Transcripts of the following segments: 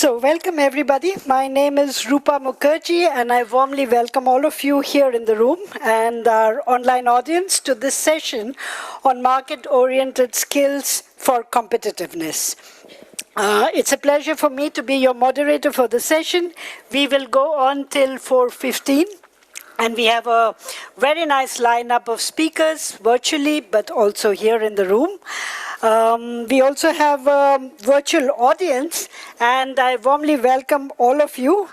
So welcome everybody. My name is Rupa Mukherjee and I warmly welcome all of you here in the room and our online audience to this session on market-oriented skills for competitiveness. It's a pleasure for me to be your moderator for the session. We will go on till 4:15. And we have a very nice lineup of speakers, virtually, but also here in the room. We also have a virtual audience, and I warmly welcome all of you.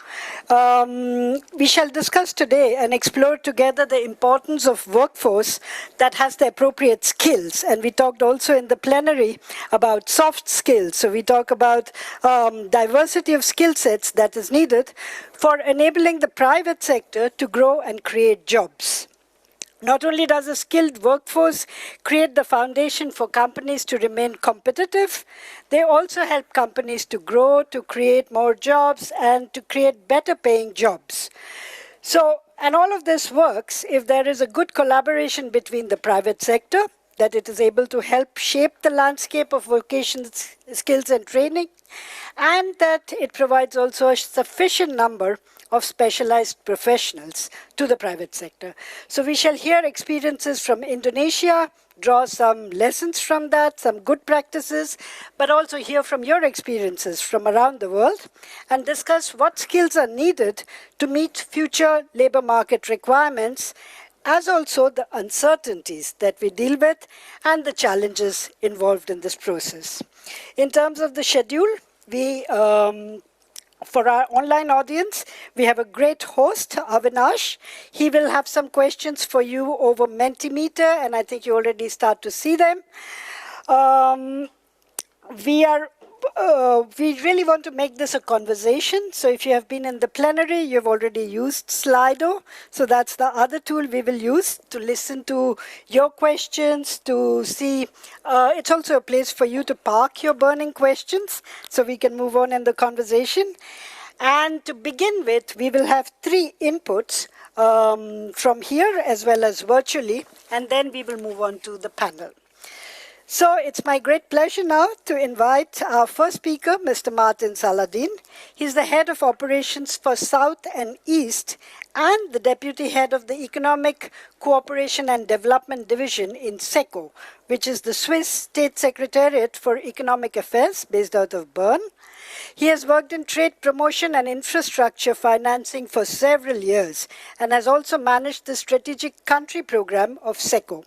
We shall discuss today and explore together the importance of workforce that has the appropriate skills. And we talked also in the plenary about soft skills. So we talk about diversity of skill sets that is needed for enabling the private sector to grow and create jobs. Not only does a skilled workforce create the foundation for companies to remain competitive, they also help companies to grow, to create more jobs, and to create better paying jobs. So, and all of this works if there is a good collaboration between the private sector, that it is able to help shape the landscape of vocational skills and training, and that it provides also a sufficient number of specialized professionals to the private sector. So we shall hear experiences from Indonesia, draw some lessons from that, some good practices, but also hear from your experiences from around the world and discuss what skills are needed to meet future labor market requirements, as also the uncertainties that we deal with and the challenges involved in this process. In terms of the schedule, for our online audience, we have a great host, Avinash. He will have some questions for you over Mentimeter, and I think you already start to see them. We really want to make this a conversation. So if you have been in the plenary, you've already used Slido. So that's the other tool we will use to listen to your questions, to see. It's also a place for you to park your burning questions so we can move on in the conversation. And to begin with, we will have 3 inputs from here as well as virtually, and then we will move on to the panel. So it's my great pleasure now to invite our first speaker, Mr. Martin Saladin. He's the head of operations for South and East and the deputy head of the Economic Cooperation and Development Division in SECO, which is the Swiss State Secretariat for Economic Affairs based out of Bern. He has worked in trade promotion and infrastructure financing for several years and has also managed the strategic country program of SECO.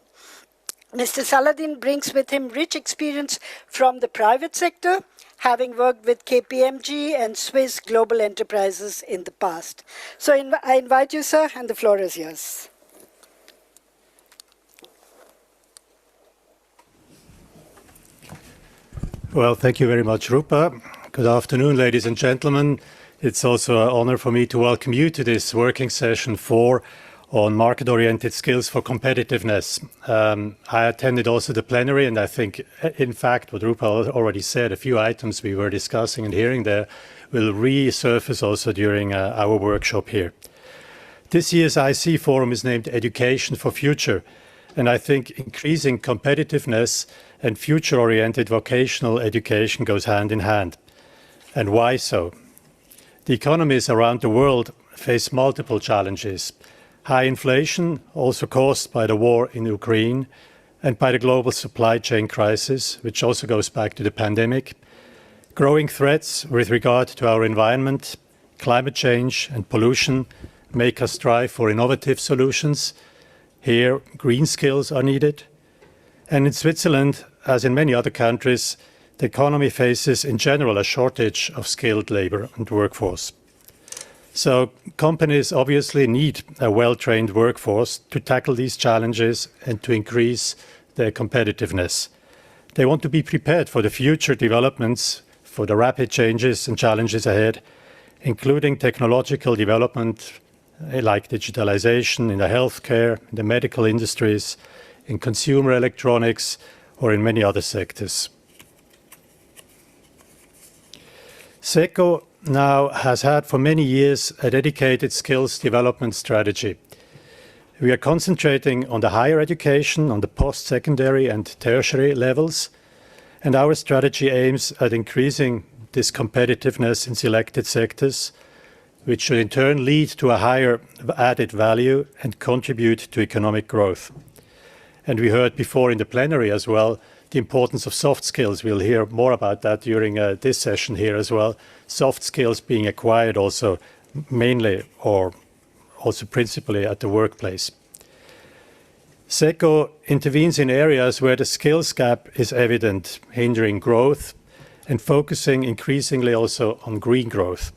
Mr. Saladin brings with him rich experience from the private sector, having worked with KPMG and Swiss global enterprises in the past. So I invite you, sir, and the floor is yours. Well, thank you very much, Rupa. Good afternoon, ladies and gentlemen. It's also an honor for me to welcome you to this working session 4 on market-oriented skills for competitiveness. I attended also the plenary, and I think, in fact, what Rupa already said, a few items we were discussing and hearing there will resurface also during our workshop here. This year's IC Forum is named Education for Future, and I think increasing competitiveness and future-oriented vocational education goes hand in hand. And why so? The economies around the world face multiple challenges. High inflation, also caused by the war in Ukraine and by the global supply chain crisis, which also goes back to the pandemic. Growing threats with regard to our environment, climate change and pollution make us strive for innovative solutions. Here, green skills are needed. And in Switzerland, as in many other countries, the economy faces in general a shortage of skilled labor and workforce. So companies obviously need a well-trained workforce to tackle these challenges and to increase their competitiveness. They want to be prepared for the future developments, for the rapid changes and challenges ahead, including technological development like digitalization in the healthcare, in the medical industries, in consumer electronics, or in many other sectors. SECO now has had for many years a dedicated skills development strategy. We are concentrating on the higher education, on the post-secondary and tertiary levels, and our strategy aims at increasing this competitiveness in selected sectors, which should in turn lead to a higher added value and contribute to economic growth. And we heard before in the plenary as well the importance of soft skills. We'll hear more about that during this session here as well. Soft skills being acquired also mainly or also principally at the workplace. SECO intervenes in areas where the skills gap is evident, hindering growth and focusing increasingly also on green growth.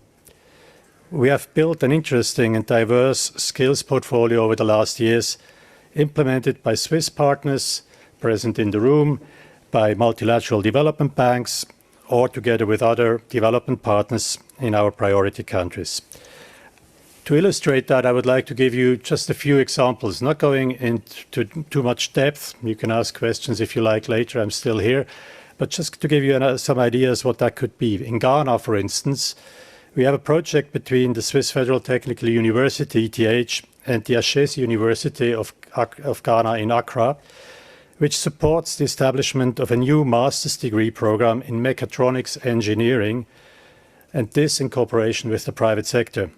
We have built an interesting and diverse skills portfolio over the last years, implemented by Swiss partners present in the room, by multilateral development banks, or together with other development partners in our priority countries. To illustrate that, I would like to give you just a few examples, not going into too much depth. You can ask questions if you like later, I'm still here. But just to give you some ideas what that could be. In Ghana, for instance, we have a project between the Swiss Federal Technical University, ETH, and the Ashesi University of Ghana in Accra, which supports the establishment of a new master's degree program in mechatronics engineering, and this in cooperation with the private sector.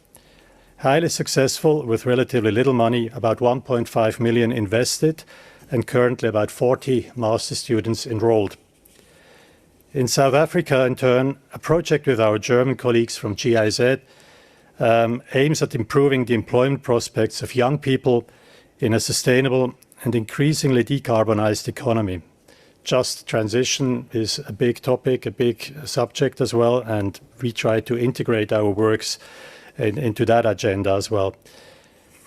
Highly successful with relatively little money, about 1.5 million invested, and currently about 40 master students enrolled. In South Africa, in turn, a project with our German colleagues from GIZ aims at improving the employment prospects of young people in a sustainable and increasingly decarbonized economy. Just transition is a big topic, a big subject as well, and we try to integrate our works into that agenda as well.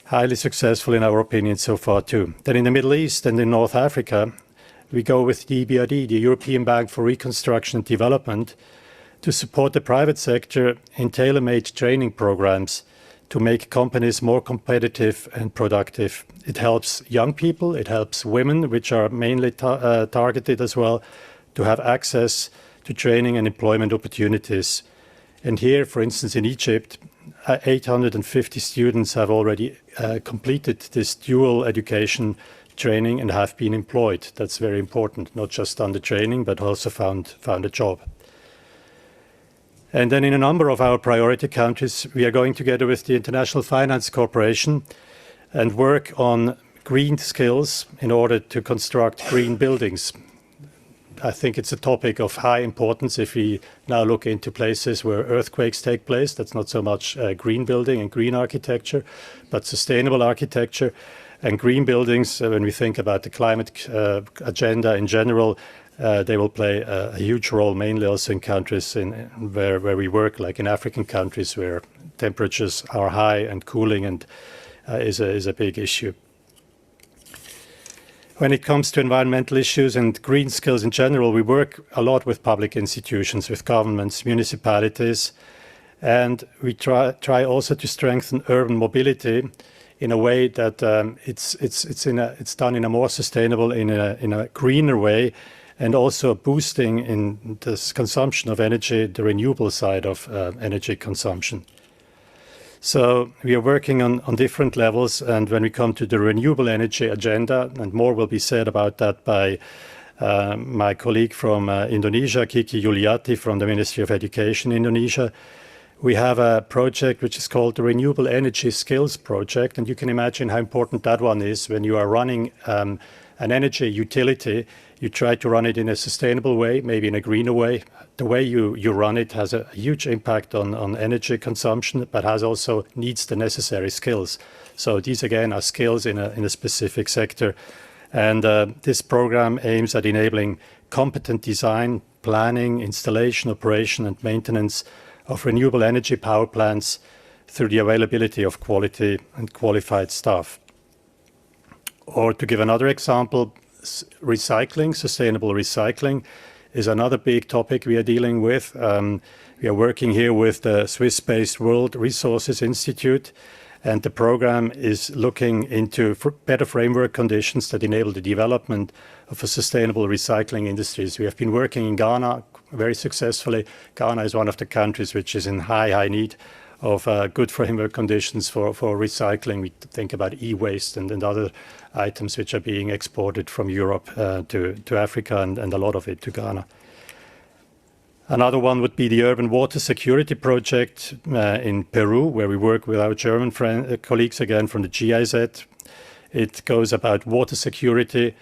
Highly successful in our opinion so far too. Then in the Middle East and in North Africa, we go with the EBRD, the European Bank for Reconstruction and Development, to support the private sector in tailor-made training programs to make companies more competitive and productive. It helps young people, it helps women, which are mainly targeted as well, to have access to training and employment opportunities. And here, for instance, in Egypt, 850 students have already completed this dual education training and have been employed. That's very important, not just done the training, but also found a job. And then in a number of our priority countries, we are going together with the International Finance Corporation and work on green skills in order to construct green buildings. I think it's a topic of high importance if we now look into places where earthquakes take place. That's not so much green building and green architecture, but sustainable architecture. And green buildings, when we think about the climate agenda in general, they will play a huge role, mainly also in countries where we work, like in African countries where temperatures are high and cooling and is a big issue. When it comes to environmental issues and green skills in general, we work a lot with public institutions, with governments, municipalities, and we try also to strengthen urban mobility in a way that it's done in a more sustainable, in a greener way, and also boosting in this consumption of energy, the renewable side of energy consumption. So we are working on different levels, and when we come to the renewable energy agenda, and more will be said about that by my colleague from Indonesia, Kiki Yuliati from the Ministry of Education in Indonesia, we have a project which is called the Renewable Energy Skills Project, and you can imagine how important that one is. When you are running an energy utility, you try to run it in a sustainable way, maybe in a greener way. The way you run it has a huge impact on energy consumption, but needs the necessary skills. So these again are skills in a specific sector. And this program aims at enabling competent design, planning, installation, operation and maintenance of renewable energy power plants through the availability of quality and qualified staff. Or to give another example, recycling, sustainable recycling is another big topic we are dealing with. We are working here with the Swiss-based World Resources Institute, and the program is looking into better framework conditions that enable the development of a sustainable recycling industries. We have been working in Ghana very successfully. Ghana is one of the countries which is in high need of good framework conditions for recycling. We think about e-waste and other items which are being exported from Europe to Africa and a lot of it to Ghana. Another one would be the Urban Water Security Project in Peru, where we work with our German colleagues again from the GIZ. It goes about water security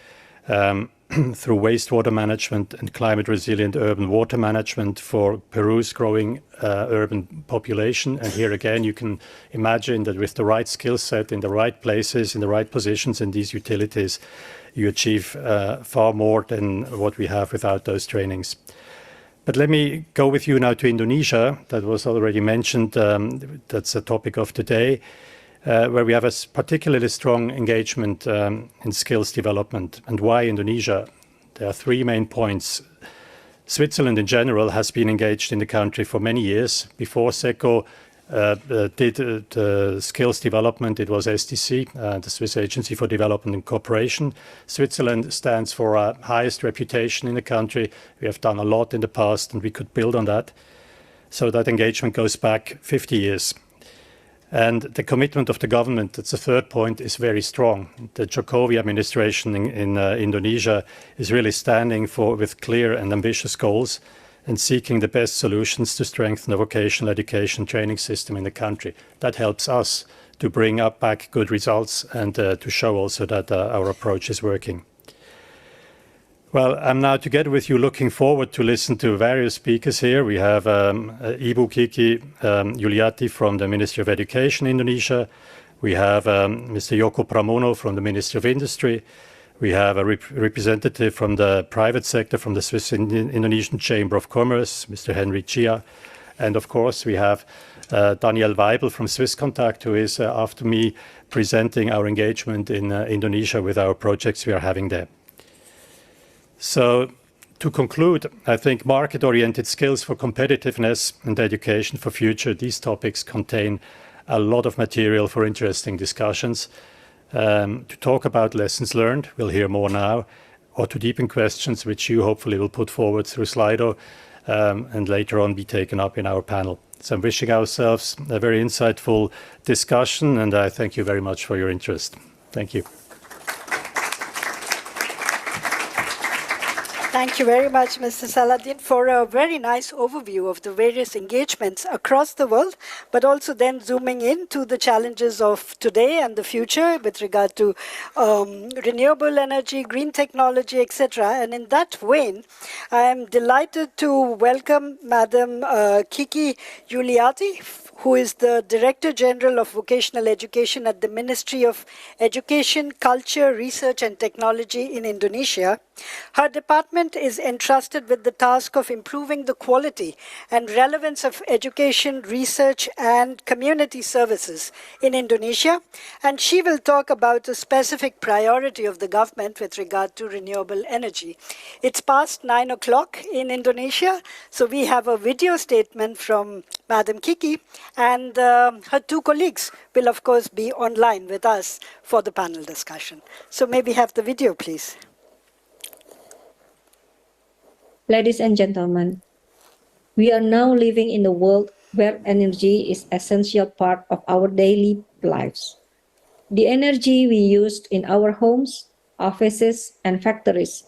through wastewater management and climate resilient urban water management for Peru's growing urban population. And here again, you can imagine that with the right skill set in the right places, in the right positions in these utilities, you achieve far more than what we have without those trainings. But let me go with you now to Indonesia. That was already mentioned. That's a topic of today, where we have a particularly strong engagement in skills development. And why Indonesia? There are three main points. Switzerland in general has been engaged in the country for many years. Before SECO did the skills development, it was SDC, the Swiss Agency for Development and Cooperation. Switzerland stands for our highest reputation in the country. We have done a lot in the past and we could build on that. So that engagement goes back 50 years. And the commitment of the government, that's the third point, is very strong. The Jokowi administration in Indonesia is really standing with clear and ambitious goals and seeking the best solutions to strengthen the vocational education training system in the country. That helps us to bring back good results and to show also that our approach is working. Well, I'm now together with you looking forward to listen to various speakers here. We have Ibu Kiki Yuliati from the Ministry of Education in Indonesia. We have Mr. Joko Pramono from the Ministry of Industry. We have a representative from the private sector, from the Swiss Indonesian Chamber of Commerce, Mr. Henry Chia. And of course, we have Daniel Weibel from Swiss Contact, who is, after me, presenting our engagement in Indonesia with our projects we are having there. So, to conclude, I think market-oriented skills for competitiveness and education for future, these topics contain a lot of material for interesting discussions. To talk about lessons learned, we'll hear more now, or to deepen questions which you hopefully will put forward through Slido and later on be taken up in our panel. So I'm wishing ourselves a very insightful discussion, and I thank you very much for your interest. Thank you. Thank you very much, Mr. Saladin, for a very nice overview of the various engagements across the world, but also then zooming into the challenges of today and the future with regard to renewable energy, green technology, etc. And in that vein, I am delighted to welcome Madam Kiki Yuliati, who is the Director General of Vocational Education at the Ministry of Education, Culture, Research and Technology in Indonesia. Her department is entrusted with the task of improving the quality and relevance of education, research and community services in Indonesia. And she will talk about a specific priority of the government with regard to renewable energy. It's past 9 o'clock in Indonesia, so we have a video statement from Madam Kiki, and her two colleagues will of course be online with us for the panel discussion. So maybe have the video, please. Ladies and gentlemen, we are now living in a world where energy is an essential part of our daily lives. The energy we use in our homes, offices, and factories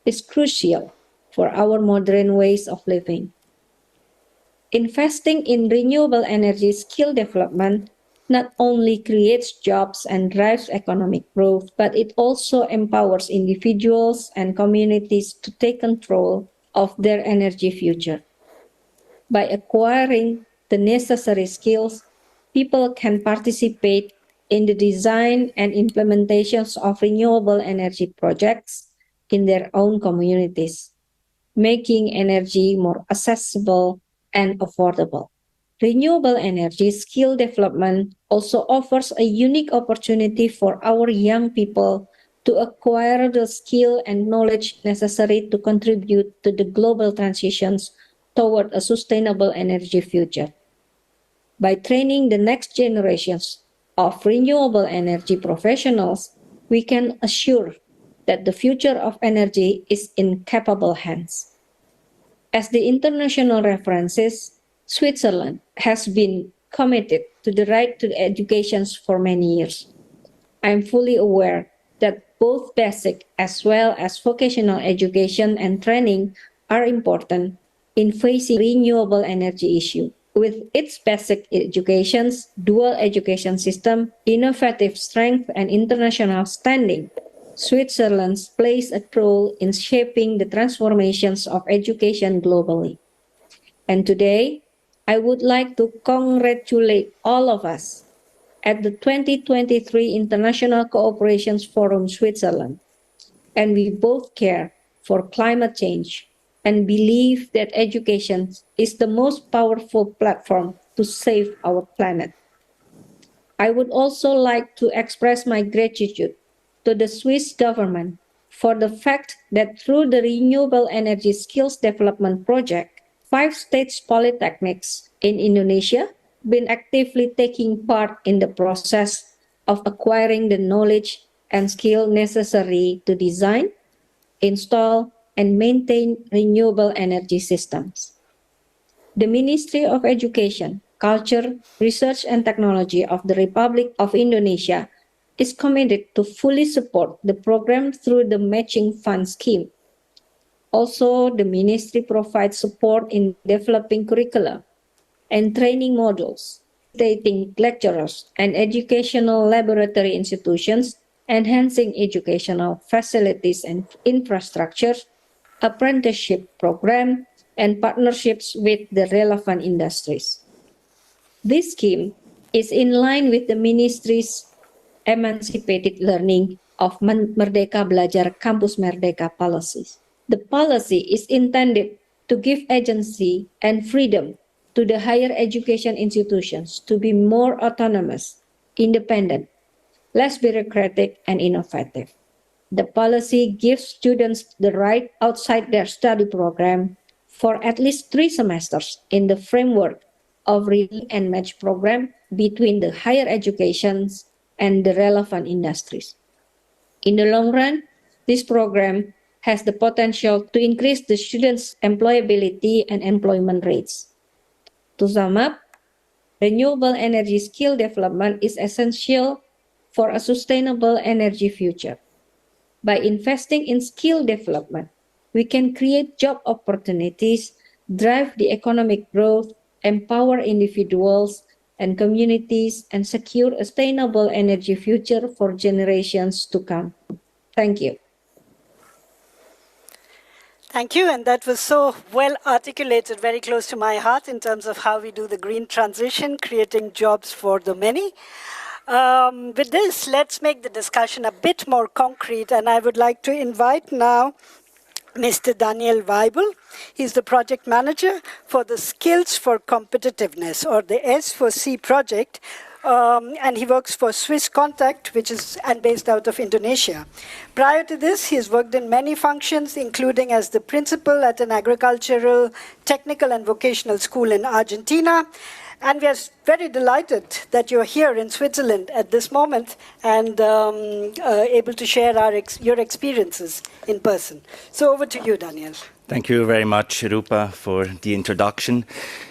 is crucial for our modern ways of living. Investing in renewable energy skill development not only creates jobs and drives economic growth, but it also empowers individuals and communities to take control of their energy future. By acquiring the necessary skills, people can participate in the design and implementations of renewable energy projects in their own communities, making energy more accessible and affordable. Renewable energy skill development also offers a unique opportunity for our young people to acquire the skill and knowledge necessary to contribute to the global transitions toward a sustainable energy future. By training the next generations of renewable energy professionals, we can assure that the future of energy is in capable hands. As the international references, Switzerland has been committed to the right to education for many years. I am fully aware that both basic as well as vocational education and training are important, in facing renewable energy issue. With its basic education's dual education system, innovative strength, and international standing, Switzerland plays a role in shaping the transformations of education globally. And today, I would like to congratulate all of us at the 2023 International Cooperation Forum Switzerland. And we both care for climate change and believe that education is the most powerful platform to save our planet. I would also like to express my gratitude to the Swiss government for the fact that through the Renewable Energy Skills Development Project, 5 state polytechnics in Indonesia been actively taking part in the process of acquiring the knowledge and skill necessary to design, install, and maintain renewable energy systems. The Ministry of Education, Culture, Research and Technology of the Republic of Indonesia is committed to fully support the program through the matching fund scheme. Also, the ministry provides support in developing curricula and training modules, stating lecturers and educational laboratory institutions, enhancing educational facilities and infrastructure, apprenticeship program, and partnerships with the relevant industries. This scheme is in line with the ministry's emancipated learning of Merdeka Belajar Kampus Merdeka policies. The policy is intended to give agency and freedom to the higher education institutions to be more autonomous, independent, less bureaucratic, and innovative. The policy gives students the right outside their study program for at least 3 semesters in the framework of relay and match program between the higher educations and the relevant industries. In the long run, this program has the potential to increase the students' employability and employment rates. To sum up, renewable energy skill development is essential for a sustainable energy future. By investing in skill development, we can create job opportunities, drive the economic growth, empower individuals and communities, and secure a sustainable energy future for generations to come. Thank you. Thank you, and that was so well articulated, very close to my heart in terms of how we do the green transition, creating jobs for the many. With this, let's make the discussion a bit more concrete, and I would like to invite now Mr. Daniel Weibel. He's the project manager for the Skills for Competitiveness, or the S4C project, and he works for Swiss Contact, which is based out of Indonesia. Prior to this, he's worked in many functions, including as the principal at an agricultural, technical, and vocational school in Argentina. And we are very delighted that you're here in Switzerland at this moment and able to share your experiences in person. So over to you, Daniel. Thank you very much, Rupa, for the introduction.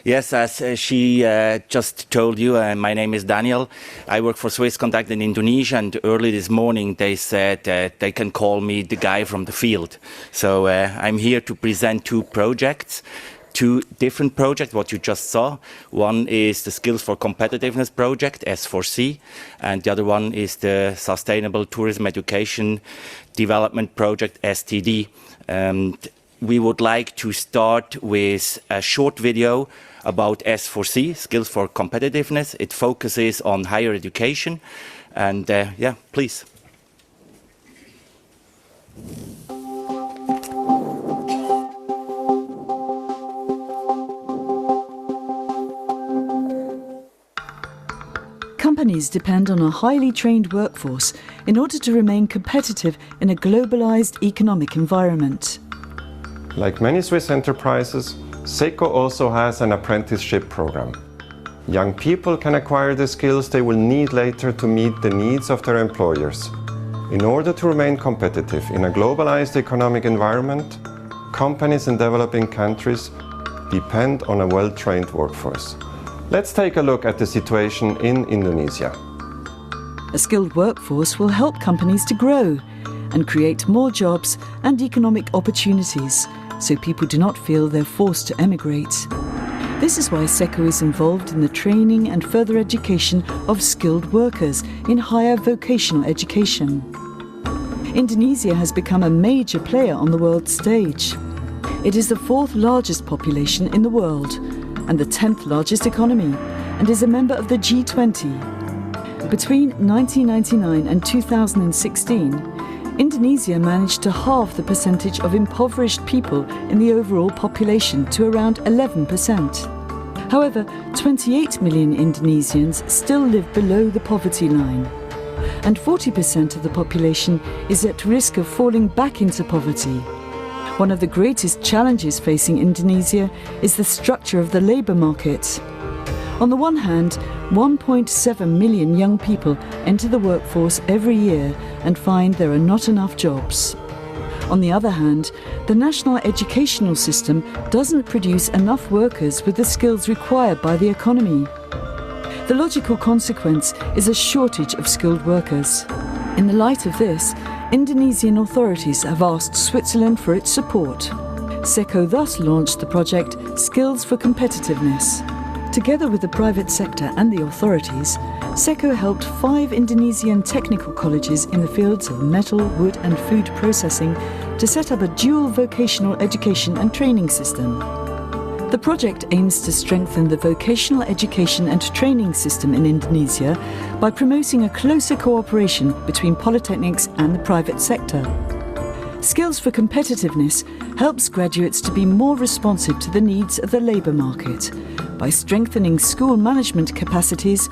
Yes, as she just told you, my name is Daniel. I work for Swiss Contact in Indonesia, and early this morning they said they can call me the guy from the field. So I'm here to present 2 projects. 2 different projects, what you just saw. One is the Skills for Competitiveness project, S4C, and the other one is the Sustainable Tourism Education Development project, STD. We would like to start with a short video about S4C, Skills for Competitiveness. It focuses on higher education, and yeah, please. Companies depend on a highly trained workforce in order to remain competitive in a globalized economic environment. Like many Swiss enterprises, SECO also has an apprenticeship program. Young people can acquire the skills they will need later to meet the needs of their employers. In order to remain competitive in a globalized economic environment, companies in developing countries depend on a well-trained workforce. Let's take a look at the situation in Indonesia. A skilled workforce will help companies to grow and create more jobs and economic opportunities so people do not feel they're forced to emigrate. This is why SECO is involved in the training and further education of skilled workers in higher vocational education. Indonesia has become a major player on the world stage. It is the 4th largest population in the world and the 10th largest economy, and is a member of the G20. Between 1999 and 2016, Indonesia managed to halve the percentage of impoverished people in the overall population to around 11%. However, 28 million Indonesians still live below the poverty line, and 40% of the population is at risk of falling back into poverty. One of the greatest challenges facing Indonesia is the structure of the labour market. On the one hand, 1.7 million young people enter the workforce every year and find there are not enough jobs. On the other hand, the national educational system doesn't produce enough workers with the skills required by the economy. The logical consequence is a shortage of skilled workers. In the light of this, Indonesian authorities have asked Switzerland for its support. SECO thus launched the project Skills for Competitiveness. Together with the private sector and the authorities, SECO helped 5 Indonesian technical colleges in the fields of metal, wood and food processing to set up a dual vocational education and training system. The project aims to strengthen the vocational education and training system in Indonesia by promoting a closer cooperation between polytechnics and the private sector. Skills for Competitiveness helps graduates to be more responsive to the needs of the labour market by strengthening school management capacities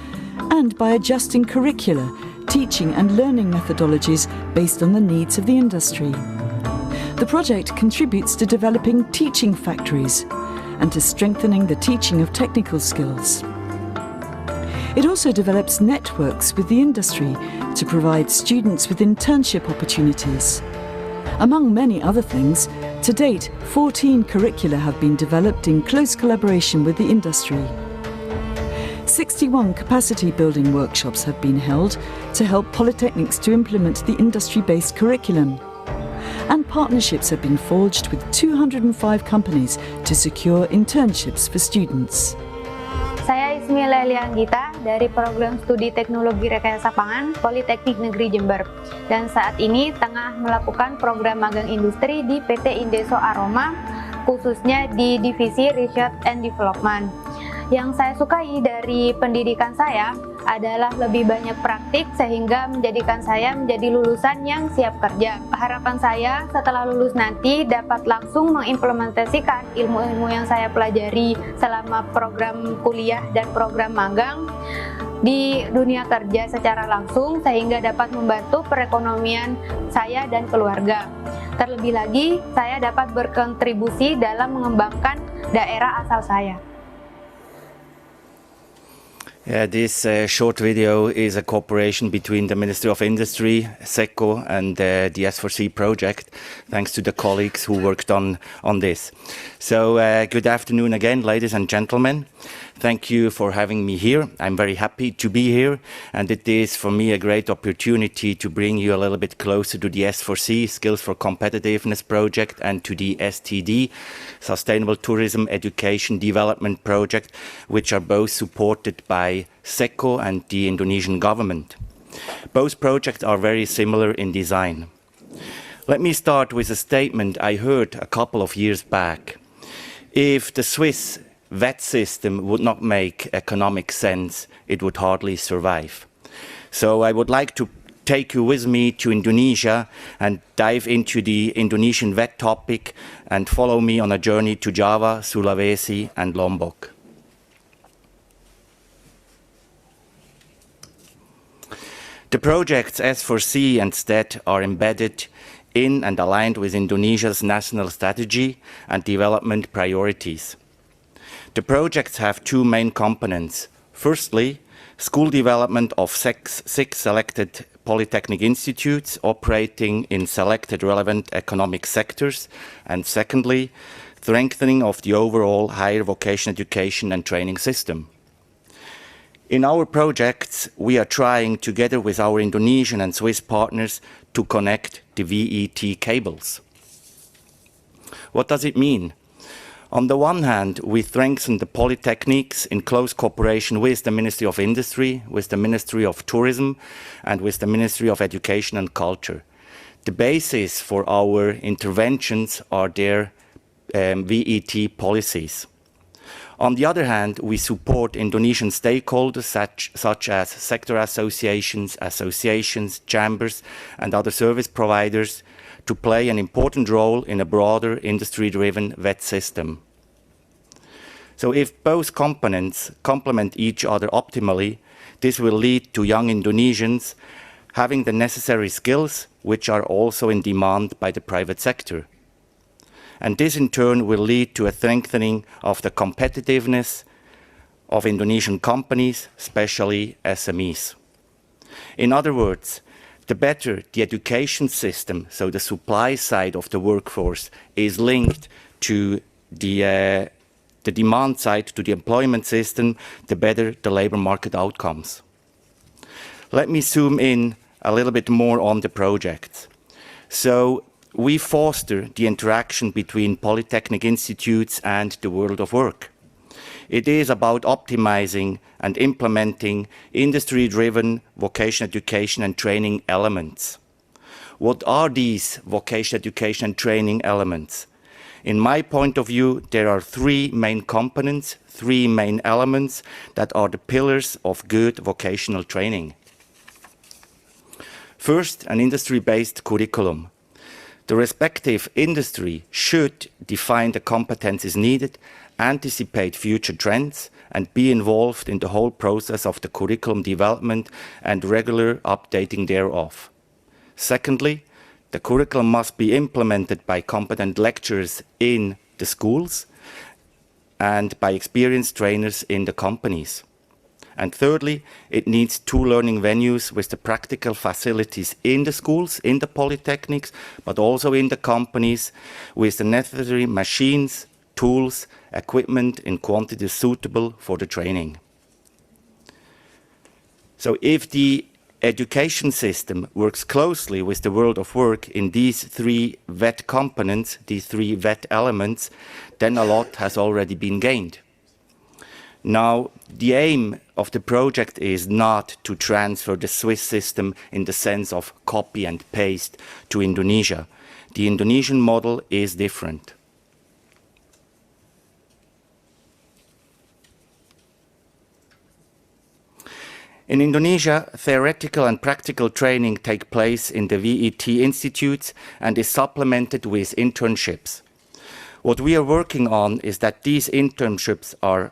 and by adjusting curricula, teaching and learning methodologies based on the needs of the industry. The project contributes to developing teaching factories and to strengthening the teaching of technical skills. It also develops networks with the industry to provide students with internship opportunities. Among many other things, to date, 14 curricula have been developed in close collaboration with the industry. 61 capacity building workshops have been held to help polytechnics to implement the industry-based curriculum. And partnerships have been forged with 205 companies to secure internships for students. Saya Ismila Elianggita dari Program Studi Teknologi Rekayasa Pangan Politeknik Negeri Jember, dan saat ini tengah melakukan program magang industri di PT Indeso Aroma, khususnya di Divisi Research and Development. Yang saya sukai dari pendidikan saya adalah lebih banyak praktik sehingga menjadikan saya menjadi lulusan yang siap kerja. Harapan saya setelah lulus nanti dapat langsung mengimplementasikan ilmu-ilmu yang saya pelajari selama program kuliah dan program magang di dunia kerja secara langsung sehingga dapat membantu perekonomian saya dan keluarga. Terlebih lagi, saya dapat berkontribusi dalam mengembangkan daerah asal saya. This short video is a cooperation between the Ministry of Industry, SECO, and the S4C project, thanks to the colleagues who worked on this. So good afternoon again, ladies and gentlemen. Thank you for having me here. I'm very happy to be here, and it is for me a great opportunity to bring you a little bit closer to the S4C, Skills for Competitiveness project, and to the STD, Sustainable Tourism Education Development project, which are both supported by SECO and the Indonesian government. Both projects are very similar in design. Let me start with a statement I heard a couple of years back. If the Swiss VAT system would not make economic sense, it would hardly survive. So I would like to take you with me to Indonesia and dive into the Indonesian VAT topic and follow me on a journey to Java, Sulawesi and Lombok. The projects S4C and STED are embedded in and aligned with Indonesia's national strategy and development priorities. The projects have two main components. Firstly, school development of six selected polytechnic institutes operating in selected relevant economic sectors. And secondly, strengthening of the overall higher vocational education and training system. In our projects, we are trying, together with our Indonesian and Swiss partners, to connect the VET cables. What does it mean? On the one hand, we strengthen the polytechnics in close cooperation with the Ministry of Industry, with the Ministry of Tourism, and with the Ministry of Education and Culture. The basis for our interventions are their VET policies. On the other hand, we support Indonesian stakeholders such as sector associations, chambers, and other service providers to play an important role in a broader industry-driven VET system. So if both components complement each other optimally, this will lead to young Indonesians having the necessary skills, which are also in demand by the private sector. And this in turn will lead to a strengthening of the competitiveness of Indonesian companies, especially SMEs. In other words, the better the education system, so the supply side of the workforce, is linked to the demand side, to the employment system, the better the labor market outcomes. Let me zoom in a little bit more on the project. So we foster the interaction between polytechnic institutes and the world of work. It is about optimizing and implementing industry-driven vocational education and training elements. What are these vocational education and training elements? In my point of view, there are three main components, three main elements that are the pillars of good vocational training. First, an industry-based curriculum. The respective industry should define the competencies needed, anticipate future trends, and be involved in the whole process of the curriculum development and regular updating thereof. Secondly, the curriculum must be implemented by competent lecturers in the schools and by experienced trainers in the companies. And thirdly, it needs two learning venues with the practical facilities in the schools, in the polytechnics, but also in the companies with the necessary machines, tools, equipment in quantities suitable for the training. So if the education system works closely with the world of work in these three VET components, these three VET elements, then a lot has already been gained. Now, the aim of the project is not to transfer the Swiss system in the sense of copy and paste to Indonesia. The Indonesian model is different. In Indonesia, theoretical and practical training take place in the VET institutes and is supplemented with internships. What we are working on is that these internships are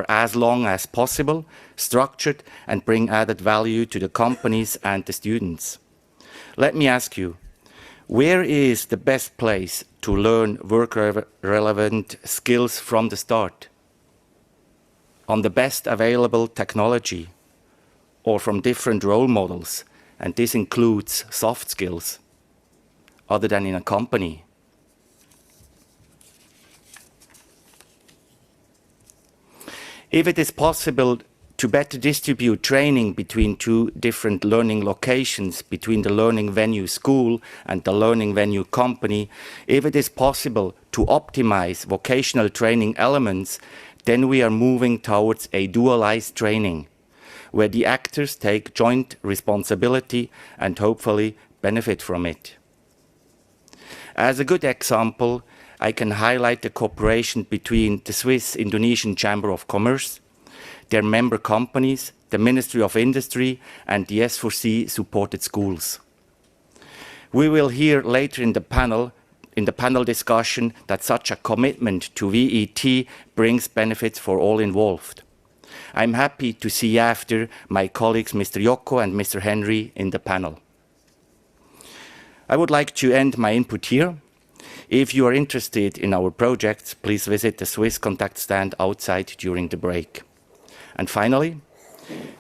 as long as possible, structured, and bring added value to the companies and the students. Let me ask you, where is the best place to learn work-relevant skills from the start? On the best available technology or from different role models, and this includes soft skills, other than in a company. If it is possible to better distribute training between two different learning locations, between the learning venue school and the learning venue company, if it is possible to optimize vocational training elements, then we are moving towards a dualized training, where the actors take joint responsibility and hopefully benefit from it. As a good example, I can highlight the cooperation between the Swiss-Indonesian Chamber of Commerce, their member companies, the Ministry of Industry, and the S4C supported schools. We will hear later in the panel discussion that such a commitment to VET brings benefits for all involved. I'm happy to see after my colleagues Mr. Yoko and Mr. Henry in the panel. I would like to end my input here. If you are interested in our projects, please visit the Swiss Contact stand outside during the break. And finally,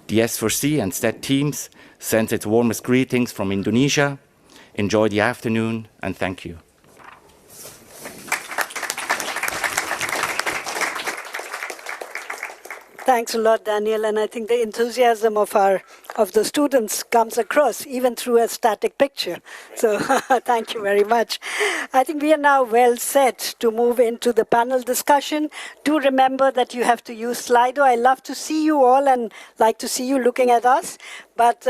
the S4C and STED teams send its warmest greetings from Indonesia. Enjoy the afternoon and thank you. Thanks a lot, Daniel. And I think the enthusiasm of the students comes across even through a static picture. So thank you very much. I think we are now well set to move into the panel discussion. Do remember that you have to use Slido. I love to see you all and like to see you looking at us. But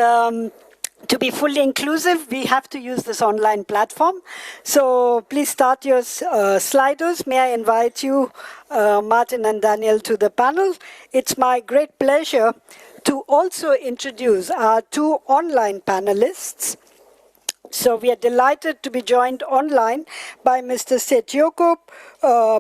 to be fully inclusive, we have to use this online platform. So please start your Slidos. May I invite you, Martin and Daniel, to the panel. It's my great pleasure to also introduce our two online panelists. So we are delighted to be joined online by Mr. Setioko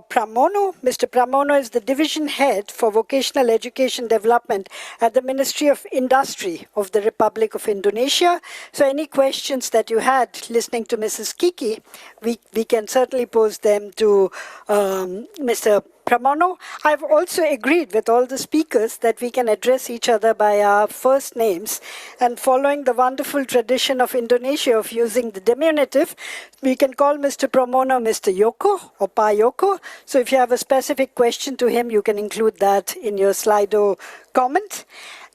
Pramono. Mr. Pramono is the Division Head for Vocational Education Development at the Ministry of Industry of the Republic of Indonesia. So any questions that you had listening to Mrs. Kiki, we can certainly pose them to Mr. Pramono. I've also agreed with all the speakers that we can address each other by our first names. And following the wonderful tradition of Indonesia of using the diminutive, we can call Mr. Pramono Mr. Yoko or Pa Yoko. So if you have a specific question to him, you can include that in your Slido comment.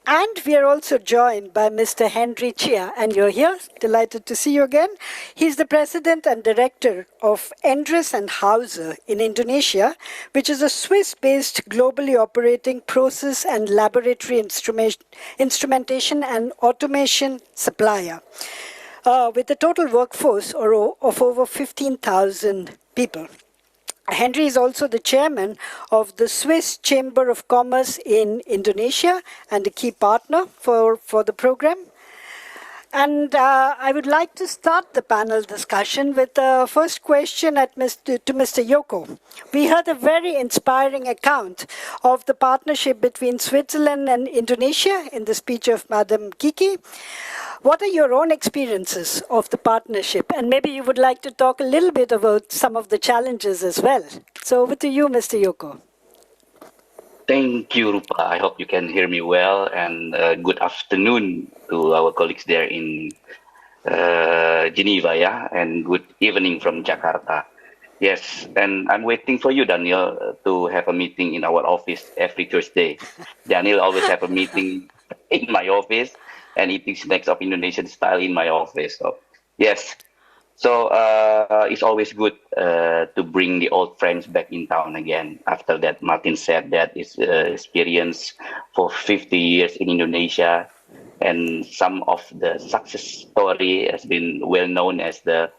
And we are also joined by Mr. Henry Chia, and you're here. Delighted to see you again. He's the president and director of Endres and Hauser in Indonesia, which is a Swiss-based globally operating process and laboratory instrumentation and automation supplier, with a total workforce of over 15,000 people. Henry is also the chairman of the Swiss Chamber of Commerce in Indonesia and a key partner for the program. And I would like to start the panel discussion with the first question to Mr. Yoko. We heard a very inspiring account of the partnership between Switzerland and Indonesia in the speech of Madam Kiki. What are your own experiences of the partnership? And maybe you would like to talk a little bit about some of the challenges as well. So over to you, Mr. Yoko. Thank you, Rupa. I hope you can hear me well, and good afternoon to our colleagues there in Geneva, yeah, and good evening from Jakarta. Yes, and I'm waiting for you, Daniel, to have a meeting in our office every Thursday. Daniel always have a meeting in my office, and eating snacks of Indonesian style in my office. So, yes. So it's always good to bring the old friends back in town again. After that, Martin said that his experience for 50 years in Indonesia, and some of the success story has been well known as the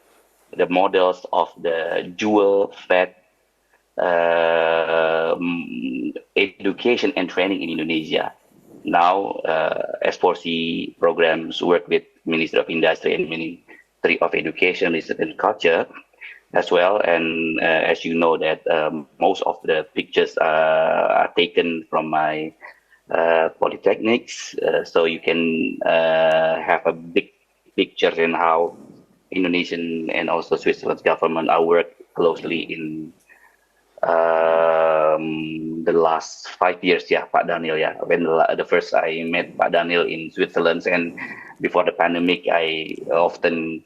models of the dual-fed education and training in Indonesia. Now, S4C programs work with Ministry of Industry and Ministry of Education, Research and Culture as well. And as you know that most of the pictures are taken from my polytechnics, so you can have a big picture in how Indonesian and also Switzerland's government are work closely in the last 5 years, yeah, Pak Daniel, yeah. When the first I met Pak Daniel in Switzerland, and before the pandemic, I often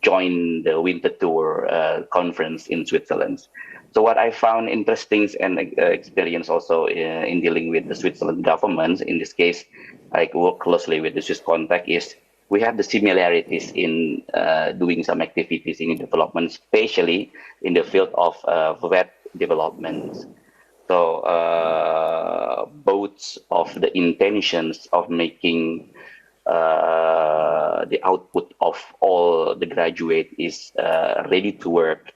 joined the winter tour conference in Switzerland. So what I found interesting and experience also in dealing with the Switzerland government, in this case, I work closely with the Swiss contact, is we have the similarities in doing some activities in development, especially in the field of web development. So both of the intentions of making the output of all the graduate is ready to work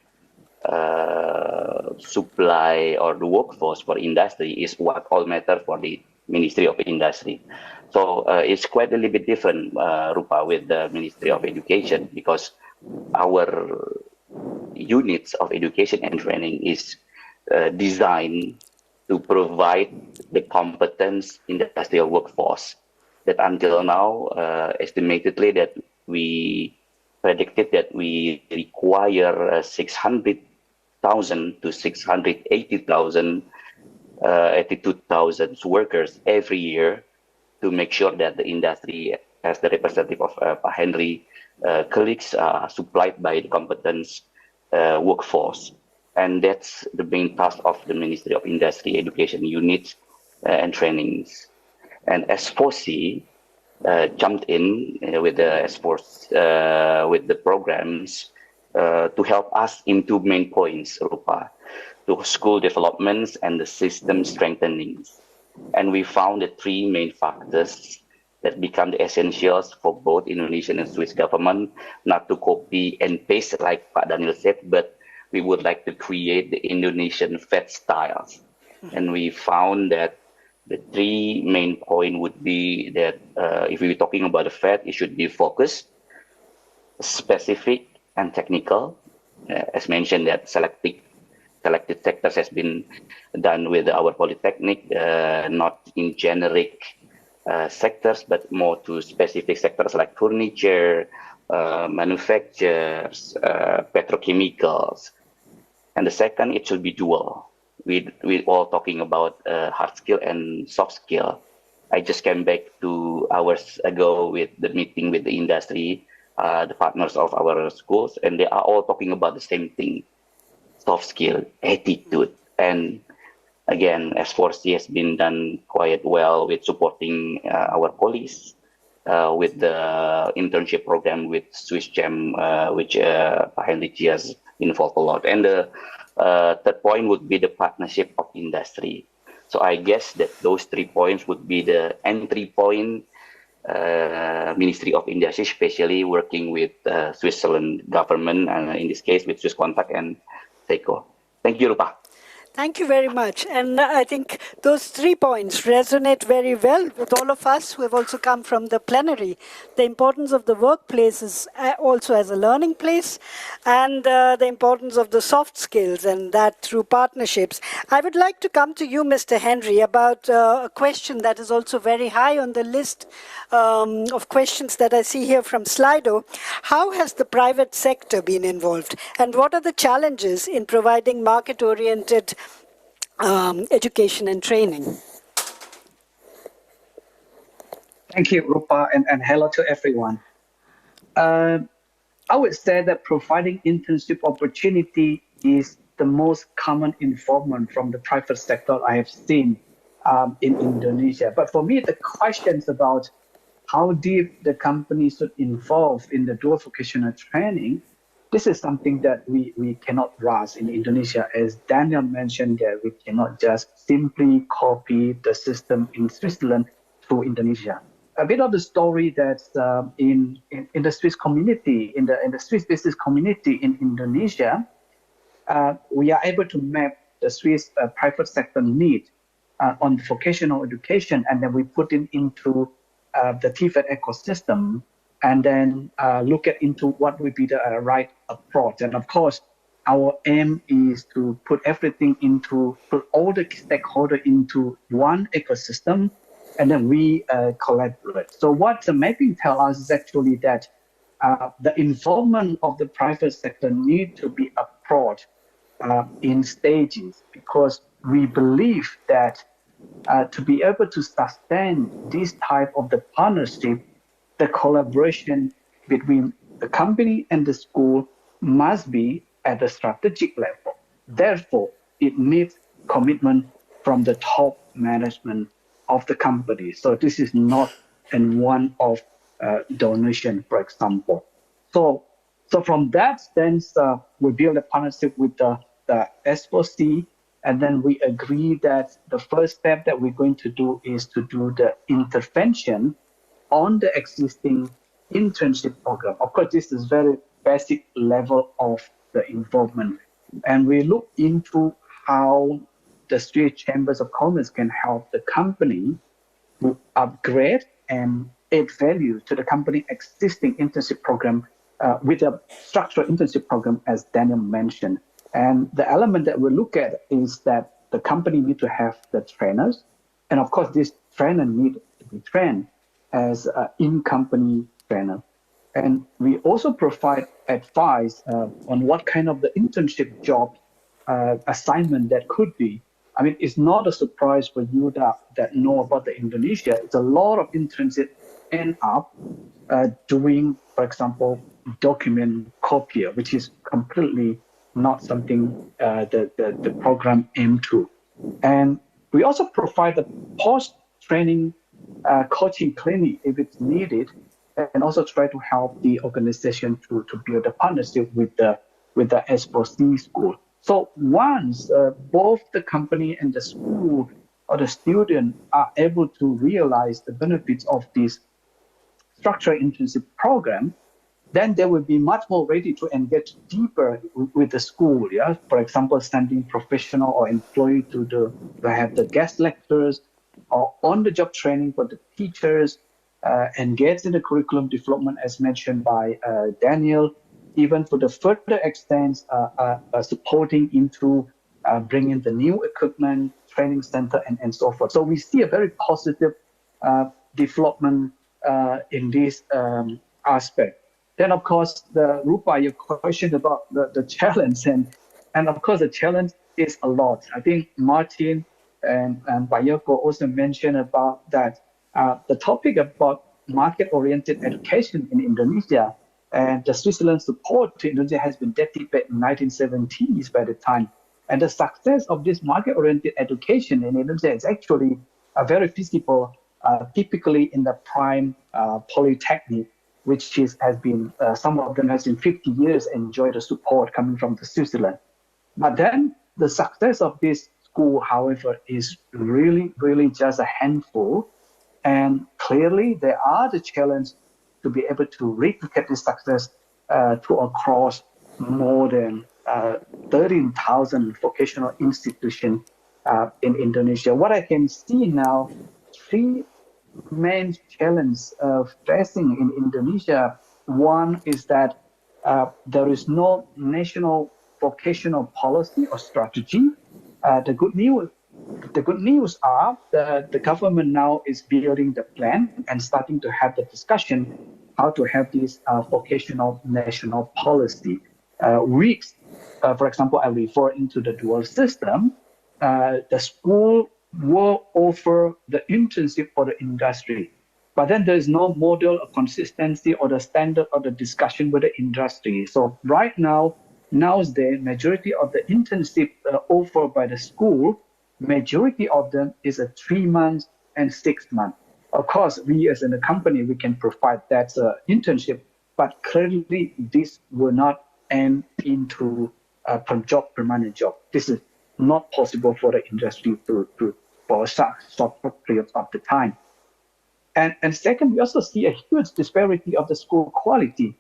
supply or the workforce for industry is what all matter for the Ministry of Industry. So it's quite a little bit different, Rupa, with the Ministry of Education, because our units of education and training is designed to provide the competence industrial workforce that until now, estimatedly that we predicted that we require 600,000 to 680,000 82,000 workers every year to make sure that the industry, as the representative of Pak Henry, colleagues are supplied by the competence workforce. And that's the main task of the Ministry of Industry, Education Units and Trainings. And S4C jumped in with the S4 with the programs to help us in two main points, Rupa, to school developments and the system strengthenings. And we found the three main factors that become the essentials for both Indonesian and Swiss government, not to copy and paste like Pak Daniel said, but we would like to create the Indonesian FED styles. And we found that the three main point would be that if we were talking about the FED, it should be focused, specific, and technical. As mentioned, that selected sectors has been done with our polytechnic, not in generic sectors, but more to specific sectors like furniture, manufacturers, petrochemicals. And the second, it should be dual. We all talking about hard skill and soft skill. I just came back 2 hours ago with the meeting with the industry, the partners of our schools, and they are all talking about the same thing: soft skill, attitude. And again, S4C has been done quite well with supporting our police with the internship program with Swiss Gem, which Pak Henrici has involved a lot. And the third point would be the partnership of industry. So I guess that those 3 points would be the entry point. Ministry of Industry, especially working with Switzerland government, and in this case with Swiss Contact and SECO. Thank you, Rupa. Thank you very much. And I think those 3 points resonate very well with all of us who have also come from the plenary. The importance of the workplace is also as a learning place, and the importance of the soft skills, and that through partnerships. I would like to come to you, Mr. Henry, about a question that is also very high on the list of questions that I see here from Slido. How has the private sector been involved? And what are the challenges in providing market-oriented education and training? Thank you, Rupa, and hello to everyone. I would say that providing internship opportunity is the most common involvement from the private sector I have seen in Indonesia. But for me, the questions about how deep the companies should involve in the dual vocational training, this is something that we cannot rush in Indonesia. As Daniel mentioned, that we cannot just simply copy the system in Switzerland to Indonesia. A bit of the story that in the Swiss community, in the Swiss business community in Indonesia, we are able to map the Swiss private sector need on vocational education, and then we put it into the TVET ecosystem, and then look into what would be the right approach. And of course, our aim is to put all the stakeholders into one ecosystem, and then we collaborate. So what the mapping tells us is actually that the involvement of the private sector need to be approached in stages, because we believe that to be able to sustain this type of the partnership, the collaboration between the company and the school must be at the strategic level. Therefore, it needs commitment from the top management of the company. So this is not in one-off donation, for example. So from that sense, we build a partnership with the S4C, and then we agree that the first step that we're going to do is to do the intervention on the existing internship program. Of course, this is very basic level of the involvement. And we look into how the Swiss Chambers of Commerce can help the company to upgrade and add value to the company existing internship program with a structured internship program, as Daniel mentioned. And the element that we look at is that the company need to have the trainers. And of course, this trainer need to be trained as an in-company trainer. And we also provide advice on what kind of the internship job assignment that could be. I mean, it's not a surprise for you that know about the Indonesia. It's a lot of internships end up doing, for example, document copier, which is completely not something the program aimed to. And we also provide the post-training coaching clinic if it's needed, and also try to help the organization to build a partnership with the S4C school. So once both the company and the school or the student are able to realize the benefits of this structured internship program, then they will be much more ready to engage deeper with the school. Yeah, for example, sending professional or employee to have the guest lectures or on-the-job training for the teachers, engage in the curriculum development as mentioned by Daniel, even for the further extent, supporting into bringing the new equipment, training center, and so forth. So we see a very positive development in this aspect. Then, of course, Rupa, your question about the challenge, and of course, the challenge is a lot. I think Martin and Bayoko also mentioned about that. The topic about market-oriented education in Indonesia and the Switzerland support to Indonesia has been dated back in 1970s by the time. And the success of this market-oriented education in Indonesia is actually very visible, typically in the prime polytechnic, which has been, some of them has been 50 years enjoy the support coming from the Switzerland. But then the success of this school, however, is really, really just a handful. And clearly there are the challenge to be able to replicate this success to across more than 13,000 vocational institutions in Indonesia. What I can see now, three main challenges facing in Indonesia. One is that there is no national vocational policy or strategy. The good news are the government now is building the plan and starting to have the discussion how to have this vocational national policy. Weeks, for example, I refer into the dual system. The school will offer the internship for the industry, but then there is no model of consistency or the standard or the discussion with the industry. So right now, nowadays, majority of the internship offered by the school, majority of them is a 3 months and 6 months. Of course, we as in a company, we can provide that internship, but clearly this will not end into a permanent job. This is not possible for the industry for a short period of the time. And second, we also see a huge disparity of the school quality.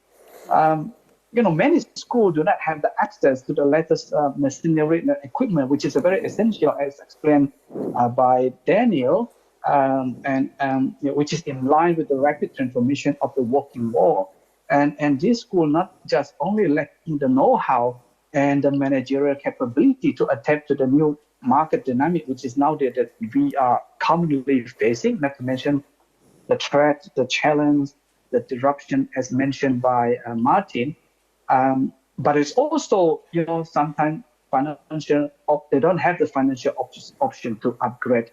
Many schools do not have the access to the latest machinery and equipment, which is a very essential, as explained by Daniel, which is in line with the rapid transformation of the working world. And this school not just only lacking the know-how and the managerial capability to adapt to the new market dynamic, which is now that we are commonly facing, not to mention the threat, the challenge, the disruption, as mentioned by Martin. But it's also, sometimes financial, they don't have the financial option to upgrade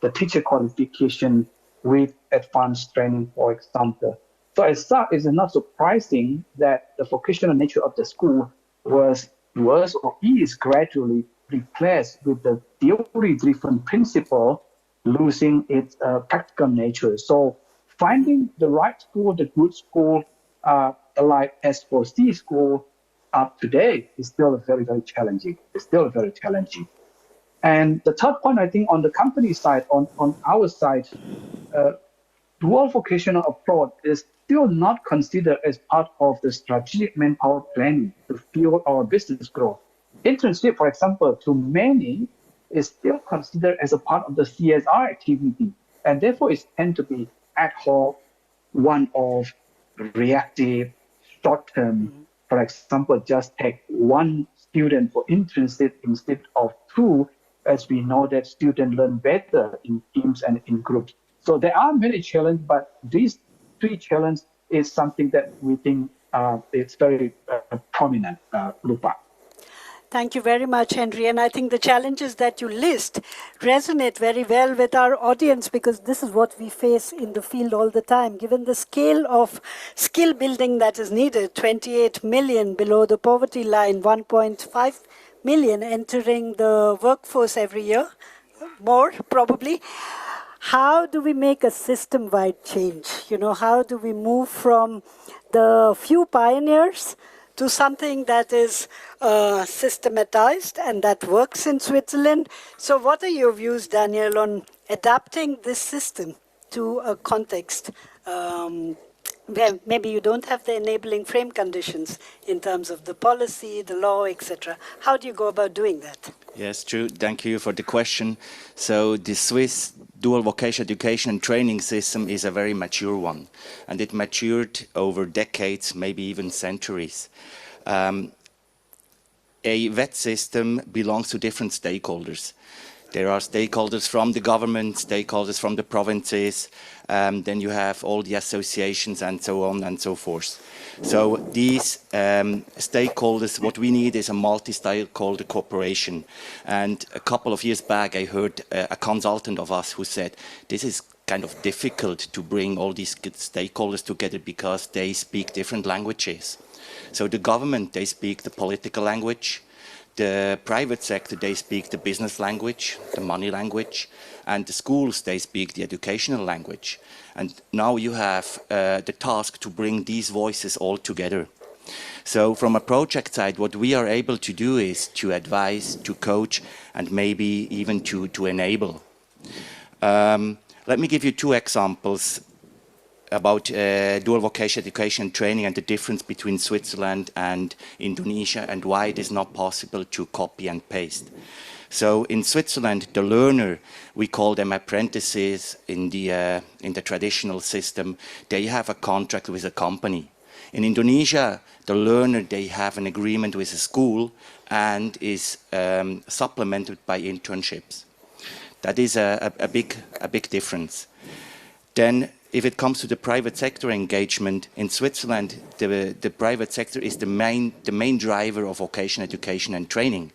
the teacher qualification with advanced training, for example. So as such, it's not surprising that the vocational nature of the school was or is gradually replaced with the theory-driven principle, losing its practical nature. So finding the right school, the good school, like S4C school today is still very, very challenging. It's still very challenging. And the third point, I think, on the company side, on our side, dual vocational approach is still not considered as part of the strategic manpower planning to fuel our business growth. Internship, for example, to many is still considered as a part of the CSR activity, and therefore it tends to be ad hoc, one-off, reactive, short-term. For example, just take one student for internship instead of two, as we know that students learn better in teams and in groups. So there are many challenges, but these three challenges is something that we think it's very prominent, Rupa. Thank you very much, Henry. And I think the challenges that you list resonate very well with our audience because this is what we face in the field all the time. Given the scale of skill building that is needed, 28 million below the poverty line, 1.5 million entering the workforce every year, more probably. How do we make a system-wide change? You know, how do we move from the few pioneers to something that is systematized and that works in Switzerland? So what are your views, Daniel, on adapting this system to a context where maybe you don't have the enabling frame conditions in terms of the policy, the law, etc.? How do you go about doing that? Yes, true. Thank you for the question. So the Swiss dual vocational education and training system is a very mature one, and it matured over decades, maybe even centuries. A VET system belongs to different stakeholders. There are stakeholders from the government, stakeholders from the provinces, then you have all the associations and so on and so forth. So these stakeholders, what we need is a multi-stakeholder cooperation. And a couple of years back, I heard a consultant of us who said, this is kind of difficult to bring all these stakeholders together because they speak different languages. So the government, they speak the political language. The private sector, they speak the business language, the money language, and the schools, they speak the educational language. And now you have the task to bring these voices all together. So from a project side, what we are able to do is to advise, to coach, and maybe even to enable. Let me give you two examples about dual vocational education and training and the difference between Switzerland and Indonesia and why it is not possible to copy and paste. So in Switzerland, the learner, we call them apprentices in the traditional system. They have a contract with a company. In Indonesia, the learner, they have an agreement with a school and is supplemented by internships. That is a big difference. Then, if it comes to the private sector engagement in Switzerland, the private sector is the main driver of vocational education and training.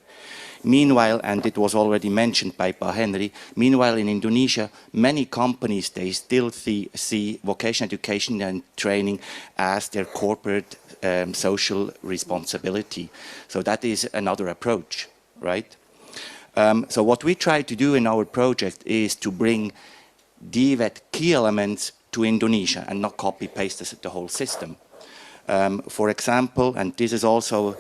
Meanwhile, and it was already mentioned by Pa Henry, meanwhile in Indonesia, many companies, they still see vocational education and training as their corporate social responsibility. So that is another approach, right? So what we try to do in our project is to bring DVET key elements to Indonesia and not copy-paste the whole system. For example, and this is also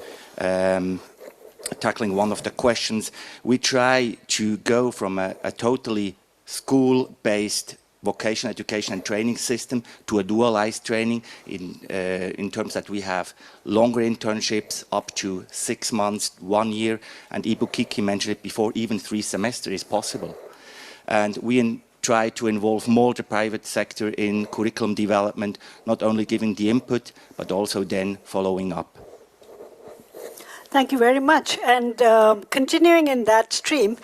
tackling one of the questions, we try to go from a totally school-based vocational education and training system to a dualized training in terms that we have longer internships up to 6 months, 1 year, and Ibu Kiki mentioned it before, even 3 semesters is possible. And we try to involve more the private sector in curriculum development, not only giving the input, but also then following up. Thank you very much. And continuing in that stream,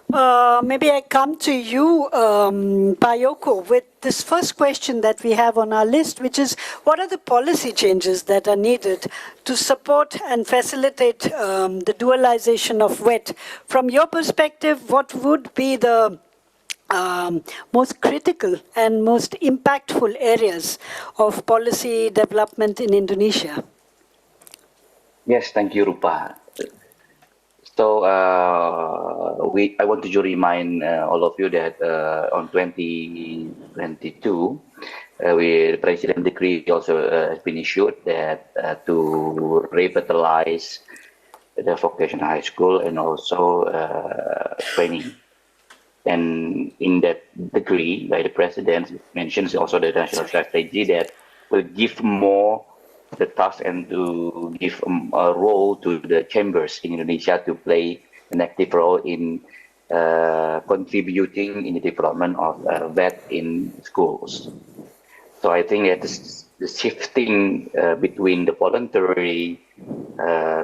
maybe I come to you, Bayoko, with this first question that we have on our list, which is, what are the policy changes that are needed to support and facilitate the dualization of VET? From your perspective, what would be the most critical and most impactful areas of policy development in Indonesia? Yes, thank you, Rupa. So I want to remind all of you that on 2022, the President decree also has been issued that to revitalize the vocational high school and also training. And in that decree by the President mentions also the national strategy that will give more the task and to give a role to the chambers in Indonesia to play an active role in contributing in the development of VET in schools. So I think that the shifting between the voluntary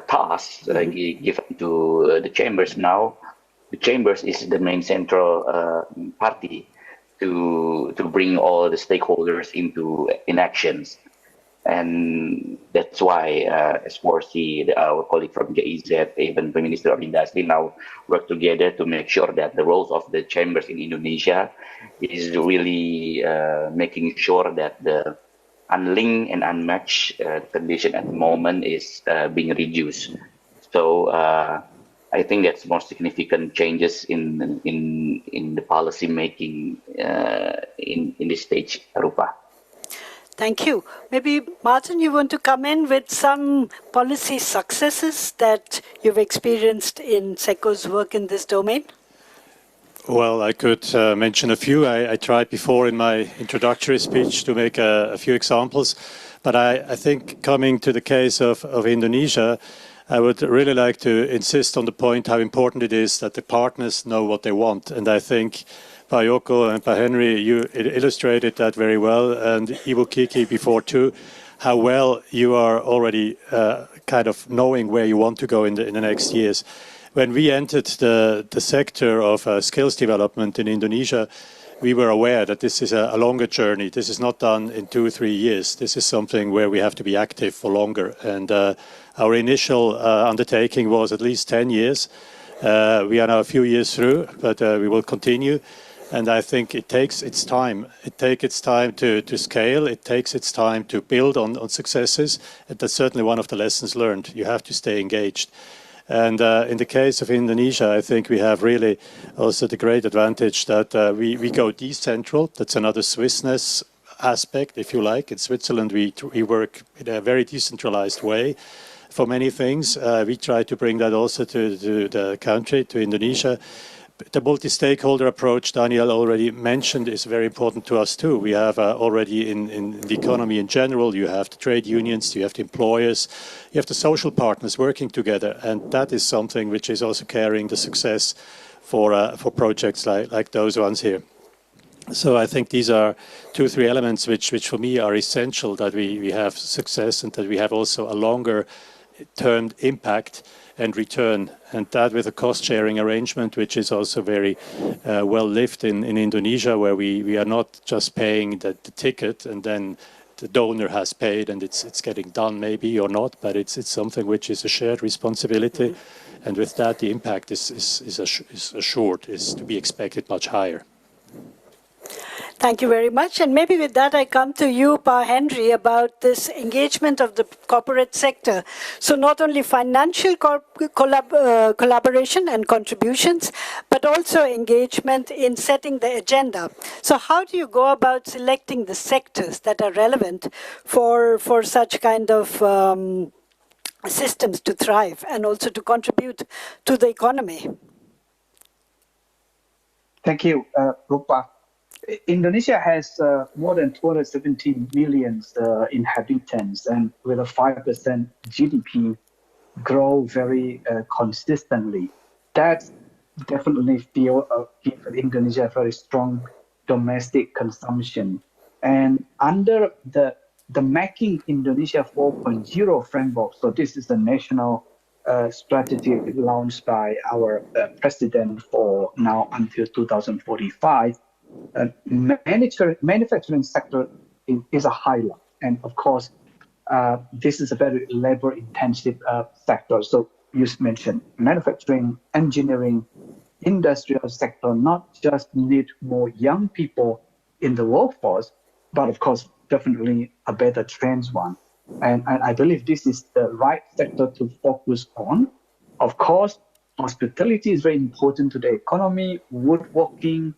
tasks given to the chambers now, the chambers is the main central party to bring all the stakeholders in actions. And that's why S4C, our colleague from JEZ, even the Minister of Industry now work together to make sure that the roles of the chambers in Indonesia is really making sure that the unlinked and unmatched condition at the moment is being reduced. So I think that's more significant changes in the policy making in this stage, Rupa. Thank you. Maybe, Martin, you want to come in with some policy successes that you've experienced in SECO's work in this domain? Well, I could mention a few. I tried before in my introductory speech to make a few examples. But I think coming to the case of Indonesia, I would really like to insist on the point how important it is that the partners know what they want. And I think Pa Yoko and Pa Henry, you illustrated that very well, and Ibu Kiki before too, how well you are already kind of knowing where you want to go in the next years. When we entered the sector of skills development in Indonesia, we were aware that this is a longer journey. This is not done in 2 or 3 years. This is something where we have to be active for longer. And our initial undertaking was at least 10 years. We are now a few years through, but we will continue. And I think it takes its time. It takes its time to scale. It takes its time to build on successes. And that's certainly one of the lessons learned. You have to stay engaged. And in the case of Indonesia, I think we have really also the great advantage that we go decentral. That's another Swissness aspect, if you like. In Switzerland, we work in a very decentralized way for many things. We try to bring that also to the country, to Indonesia. The multi-stakeholder approach Daniel already mentioned is very important to us too. We have already in the economy in general, you have the trade unions, you have the employers, you have the social partners working together, and that is something which is also carrying the success for projects like those ones here. So I think these are 2 or 3 elements which for me are essential, that we have success and that we have also a longer term impact and return, and that with a cost-sharing arrangement, which is also very well lived in Indonesia, where we are not just paying the ticket and then the donor has paid and it's getting done maybe or not, but it's something which is a shared responsibility, and with that the impact is assured, is to be expected much higher. Thank you very much. And maybe with that, I come to you, Pa Henry, about this engagement of the corporate sector. So not only financial collaboration and contributions, but also engagement in setting the agenda. So how do you go about selecting the sectors that are relevant for such kind of systems to thrive and also to contribute to the economy? Thank you, Rupa. Indonesia has more than 270 million inhabitants, and with a 5% GDP, grow very consistently. That definitely give Indonesia a very strong domestic consumption. And under the Making Indonesia 4.0 framework, so this is the national strategy launched by our president for now until 2045. Manufacturing sector is a highlight, and of course, this is a very labor-intensive sector. So you mentioned manufacturing, engineering, industrial sector not just need more young people in the workforce, but of course, definitely a better trained one. And I believe this is the right sector to focus on. Of course, hospitality is very important to the economy, woodworking,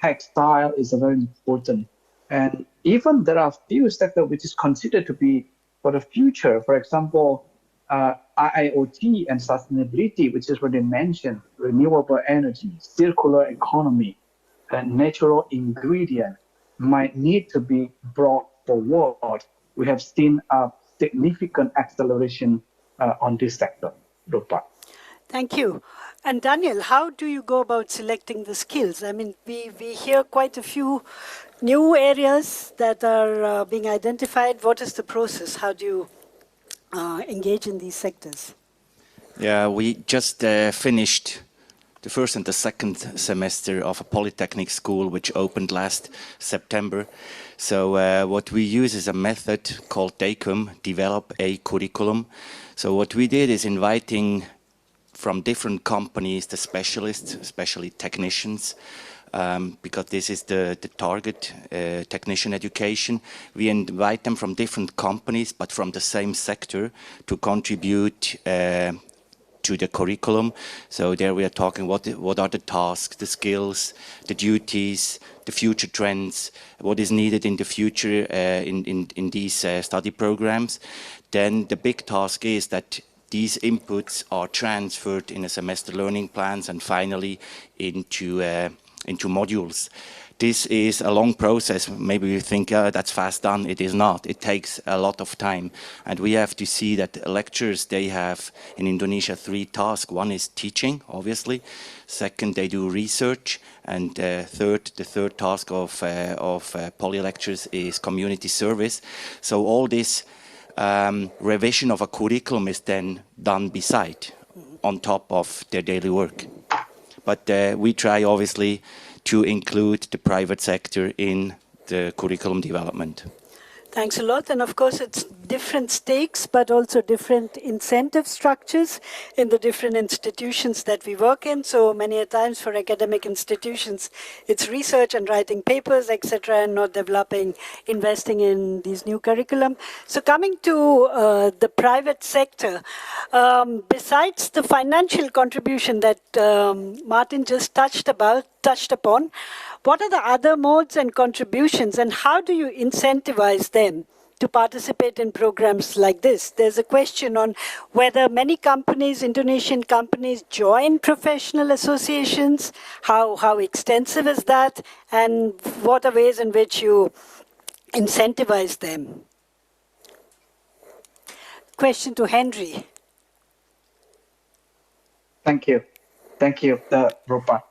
textile is very important. And even there are few sectors which is considered to be for the future. For example, IoT and sustainability, which is already mentioned, renewable energy, circular economy, and natural ingredient might need to be brought forward. We have seen a significant acceleration on this sector, Rupa. Thank you. And Daniel, how do you go about selecting the skills? I mean, we hear quite a few new areas that are being identified. What is the process? How do you engage in these sectors? Yeah, we just finished the first and the second semester of a polytechnic school, which opened last September. So what we use is a method called DACUM, Develop a Curriculum. So what we did is inviting from different companies the specialists, especially technicians, because this is the target, technician education. We invite them from different companies, but from the same sector, to contribute to the curriculum. So there we are talking what are the tasks, the skills, the duties, the future trends, what is needed in the future in these study programs. Then the big task is that these inputs are transferred in a semester learning plans and finally into modules. This is a long process. Maybe you think that's fast done. It is not. It takes a lot of time. And we have to see that lecturers, they have in Indonesia 3 tasks. One is teaching, obviously. Second, they do research. And the third task of poly lecturers is community service. So all this revision of a curriculum is then done beside, on top of their daily work. But we try, obviously, to include the private sector in the curriculum development. Thanks a lot. And of course, it's different stakes, but also different incentive structures in the different institutions that we work in. So many a times for academic institutions, it's research and writing papers, etc., and not developing, investing in these new curriculum. So coming to the private sector, besides the financial contribution that Martin just touched upon, what are the other modes and contributions, and how do you incentivize them to participate in programs like this? There's a question on whether many companies, Indonesian companies, join professional associations. How extensive is that? And what are ways in which you incentivize them? Question to Henry. Thank you, Rupa.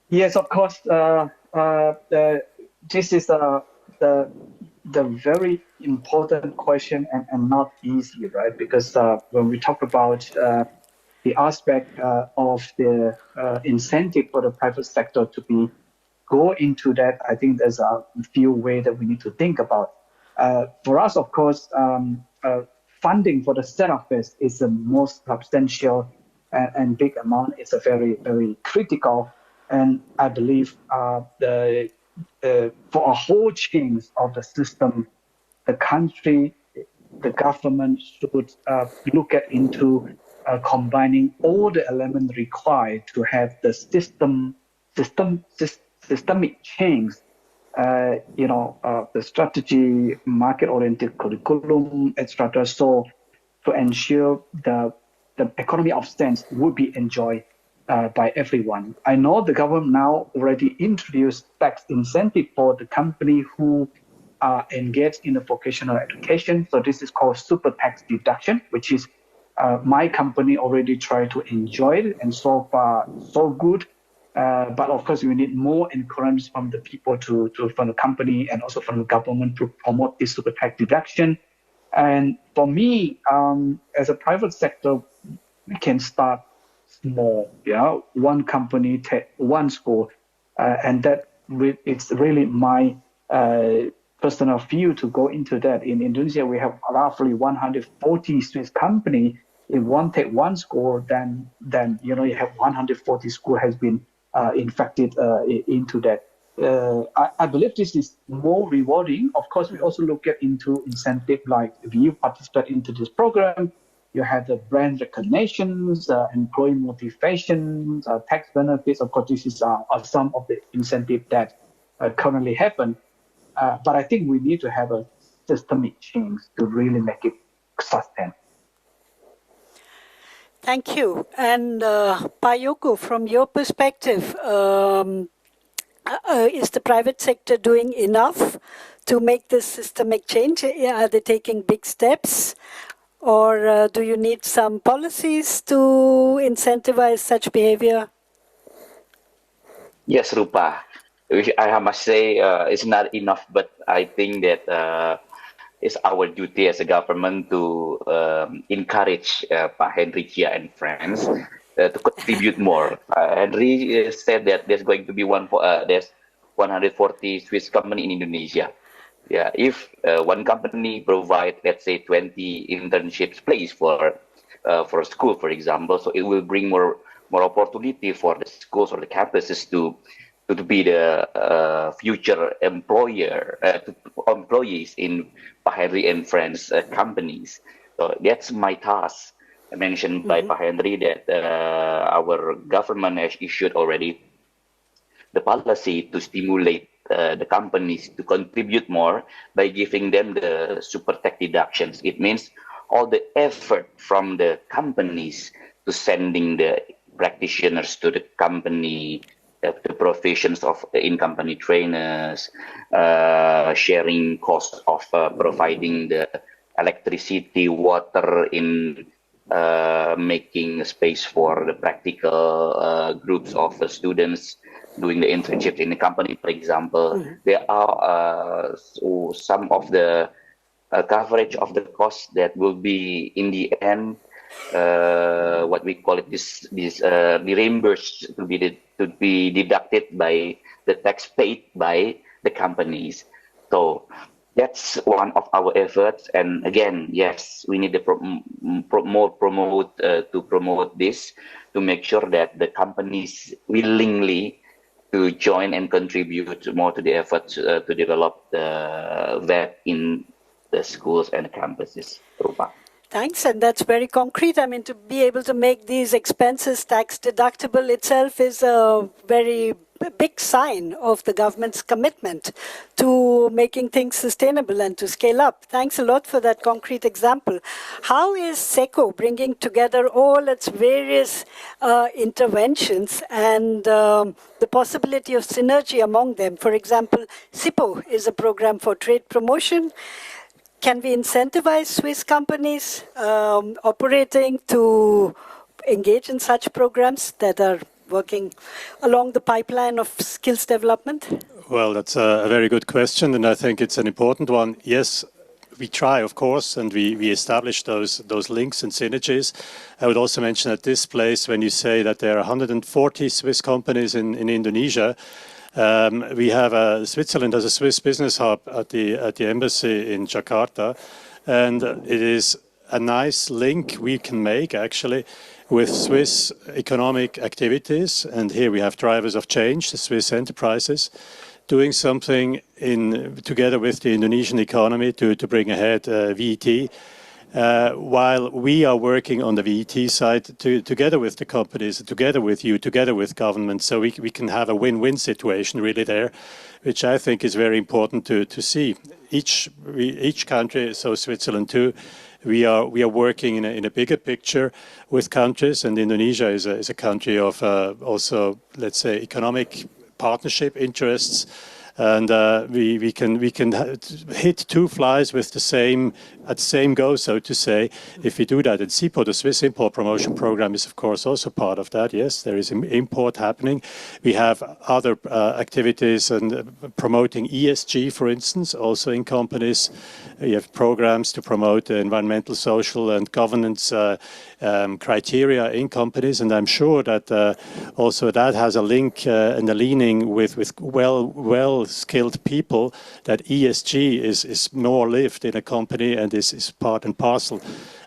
Yes, of course. This is the very important question and not easy, right? Because when we talk about the aspect of the incentive for the private sector to go into that, I think there's a few ways that we need to think about. For us, of course, funding for the setup phase is the most substantial and big amount. It's a very, very critical. And I believe for a whole change of the system, the country, the government should look into combining all the elements required to have the systemic change. The strategy, market-oriented curriculum, etc. So to ensure the economy of sense would be enjoyed by everyone. I know the government now already introduced tax incentive for the company who are engaged in the vocational education. So this is called super tax deduction, which is my company already tried to enjoy it, and so far so good. But of course, we need more encouragement from the people from the company and also from the government to promote this super tax deduction. And for me, as a private sector, we can start small, one company, one school, and that it's really my personal view to go into that. In Indonesia, we have roughly 140 Swiss company. If one take one school, then you have 140 school has been infected into that. I believe this is more rewarding. Of course, we also look into incentive, like if you participate into this program, you have the brand recognitions, employee motivations, tax benefits. Of course, this is some of the incentive that currently happen. But I think we need to have a systemic change to really make it sustain. Thank you. And Payoko, from your perspective, is the private sector doing enough to make this systemic change? Are they taking big steps? Or do you need some policies to incentivize such behavior? Yes, Rupa. I must say it's not enough, but I think that it's our duty as a government to encourage Pak Henry here and friends to contribute more. Henry said that there's going to be there's 140 Swiss company in Indonesia. Yeah, if one company provide, let's say, 20 internships place for a school, for example, so it will bring more opportunity for the schools or the campuses to be the future employees in Pak Henry and Friends companies. So that's my task. Mentioned by Pak Henry that our government has issued already the policy to stimulate the companies to contribute more by giving them the super tax deductions. It means all the effort from the companies to sending the practitioners to the company, the provisions of the in-company trainers, sharing costs of providing the electricity, water in making space for the practical groups of students doing the internship in the company, for example. There are some of the coverage of the cost that will be in the end what we call it be reimbursed to be deducted by the tax paid by the companies. So that's one of our efforts. And again, yes, we need to promote this to make sure that the companies willingly to join and contribute more to the efforts to develop the web in the schools and campuses. Rupa. Thanks, and that's very concrete. I mean, to be able to make these expenses tax deductible itself is a very big sign of the government's commitment to making things sustainable and to scale up. Thanks a lot for that concrete example. How is SECO bringing together all its various interventions and the possibility of synergy among them? For example, SIPO is a program for trade promotion. Can we incentivize Swiss companies operating to engage in such programs that are working along the pipeline of skills development? Well, that's a very good question, and I think it's an important one. Yes, we try, of course, and we establish those links and synergies. I would also mention at this place, when you say that there are 140 Swiss companies in Indonesia, we have Switzerland as a Swiss business hub at the embassy in Jakarta, and it is a nice link we can make actually with Swiss economic activities. And here we have drivers of change, the Swiss enterprises, doing something together with the Indonesian economy to bring ahead VET. While we are working on the VET side together with the companies, together with you, together with government, so we can have a win-win situation really there, which I think is very important to see. Each country, so Switzerland too, we are working in a bigger picture with countries, and Indonesia is a country of also, let's say, economic partnership interests. And we can hit two flies with the same go, so to say, if we do that. And SIPO, the Swiss Import Promotion Program, is of course also part of that. Yes, there is import happening. We have other activities and promoting ESG, for instance, also in companies. You have programs to promote environmental, social, and governance criteria in companies, and I'm sure that also that has a link and a leaning with well-skilled people, that ESG is more lived in a company and is part and parcel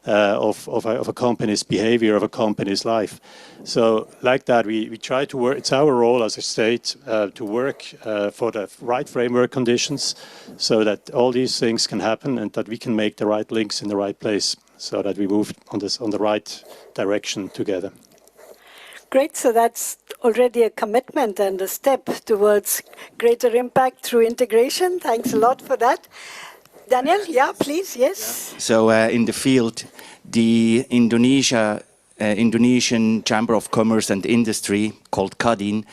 of a company's behavior, of a company's life. So like that, we try to work. It's our role as a state to work for the right framework conditions so that all these things can happen and that we can make the right links in the right place so that we move on the right direction together. Great, so that's already a commitment and a step towards greater impact through integration. Thanks a lot for that. Daniel, yeah, please, yes. So in the field, the Indonesian Chamber of Commerce and Industry, called Kadin,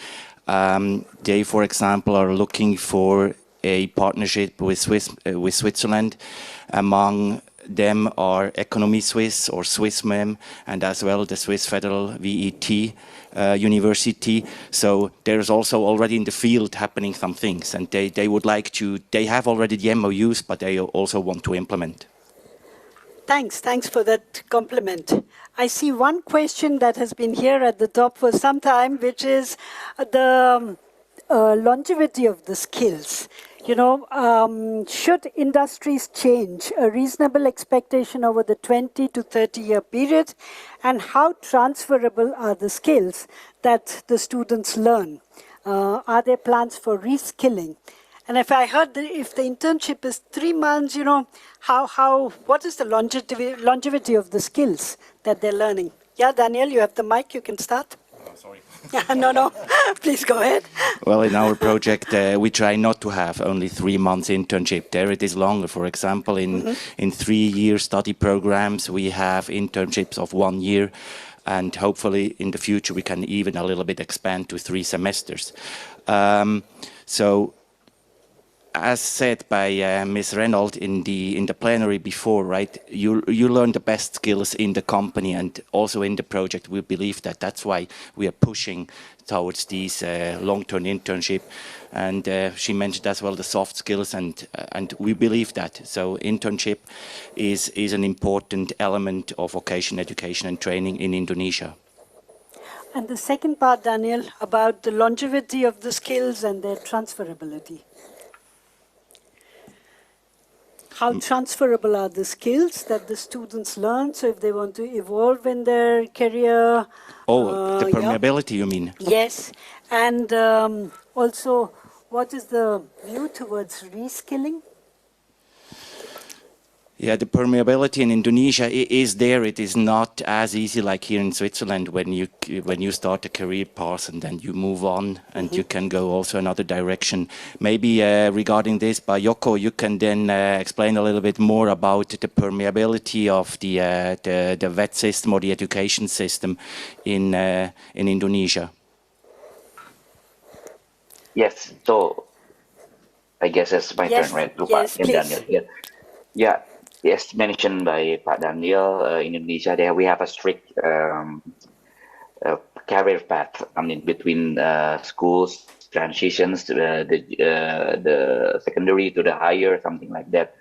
they, for example, are looking for a partnership with Switzerland. Among them are Economy Suisse or SwissMem, and as well the Swiss Federal VET University. So there's also already in the field happening some things, and they would like to, they have already the MOUs, but they also want to implement. Thanks for that compliment. I see one question that has been here at the top for some time, which is the longevity of the skills. Should industries change a reasonable expectation over the 20 to 30-year period, and how transferable are the skills that the students learn? Are there plans for reskilling? And if I heard if the internship is 3 months, what is the longevity of the skills that they're learning? Yeah, Daniel, you have the mic, you can start. Sorry. No, please go ahead. Well, in our project, we try not to have only 3 months internship. There it is longer. For example, in 3-year study programs, we have internships of 1 year. And hopefully in the future, we can even a little bit expand to 3 semesters. So, as said by Ms. Reynolds in the plenary before, right? You learn the best skills in the company and also in the project. We believe that that's why we are pushing towards these long-term internship. And she mentioned as well the soft skills, and we believe that. So internship is an important element of vocational education and training in Indonesia. And the second part, Daniel, about the longevity of the skills and their transferability. How transferable are the skills that the students learn? So if they want to evolve in their career. The permeability, you mean? Yes. And also, what is the view towards reskilling? Yeah, the permeability in Indonesia is there. It is not as easy like here in Switzerland when you start a career path and then you move on and you can go also another direction. Maybe regarding this, by Yoko, you can then explain a little bit more about the permeability of the VET system or the education system in Indonesia. Yes, so I guess it's my turn, right? Yes, please. Daniel. Yeah. Yes, mentioned by Pak Daniel, in Indonesia, there we have a strict career path. I mean, between schools transitions to the secondary to the higher, something like that.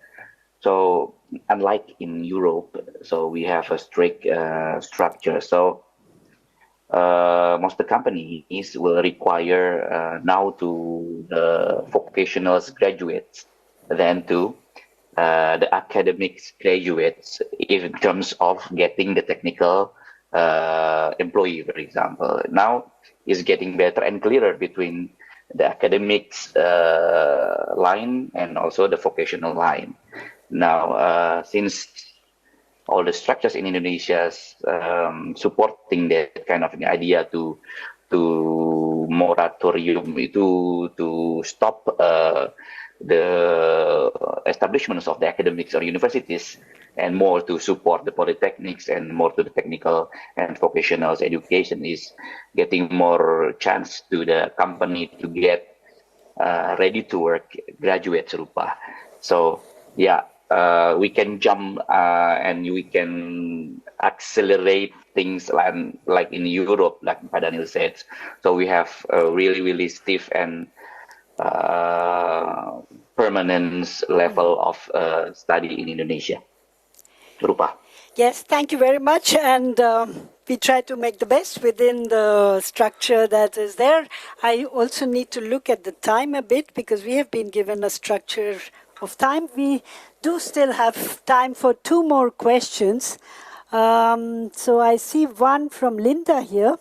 So unlike in Europe, so we have a strict structure. So most of the companies will require now to the vocational graduates then to the academics graduates in terms of getting the technical employee, for example. Now is getting better and clearer between the academics line and also the vocational line. Now, since all the structures in Indonesia supporting that kind of idea to moratorium to stop the establishments of the academics or universities and more to support the polytechnics and more to the technical and vocational education is getting more chance to the company to get ready to work graduates, Rupa. So yeah, we can jump and we can accelerate things like in Europe, like Pak Daniel said. So we have a really stiff and permanent level of study in Indonesia. Rupa. Yes, thank you very much. And we try to make the best within the structure that is there. I also need to look at the time a bit because we have been given a structure of time. We do still have time for 2 more questions. So I see one from Linda here,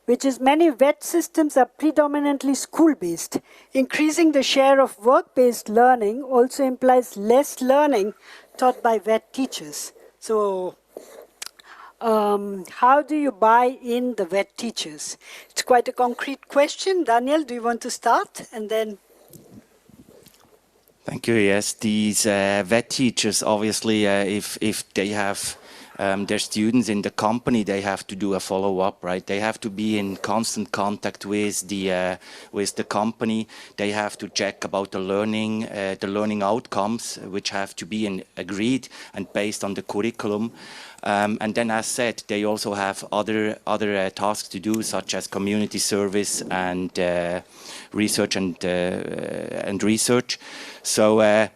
which is many VET systems are predominantly school-based. Increasing the share of work-based learning also implies less learning taught by VET teachers. So how do you buy in the VET teachers? It's quite a concrete question. Daniel, do you want to start? And then... Thank you. Yes, these VET teachers, obviously, if they have their students in the company, they have to do a follow-up, right? They have to be in constant contact with the company. They have to check about the learning outcomes, which have to be agreed and based on the curriculum. And then, as said, they also have other tasks to do, such as community service and research and research. So.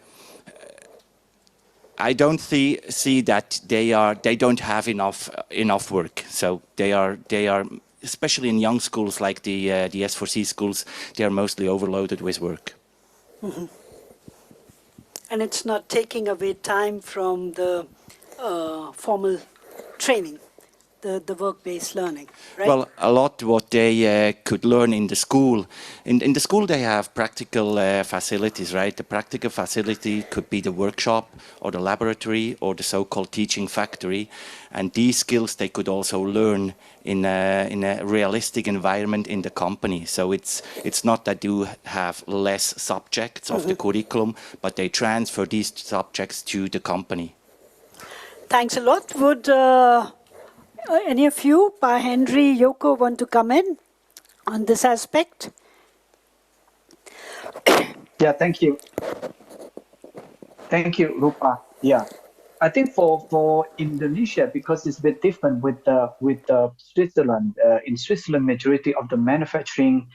I don't see that they don't have enough work. So they are especially in young schools like the S4C schools, they are mostly overloaded with work. Mm-hmm. And it's not taking away time from the formal training, the work-based learning, right? Well, a lot what they could learn in the school. In the school they have practical facilities, right? The practical facility could be the workshop or the laboratory or the so-called teaching factory. And these skills they could also learn in a realistic environment in the company. So it's not that you have less subjects of the curriculum, but they transfer these subjects to the company. Thanks a lot. Would any of you, Pa Henry, Yoko, want to come in on this aspect? Yeah, thank you. Thank you, Rupa. Yeah, I think for Indonesia, because it's a bit different with Switzerland. In Switzerland, majority of the manufacturing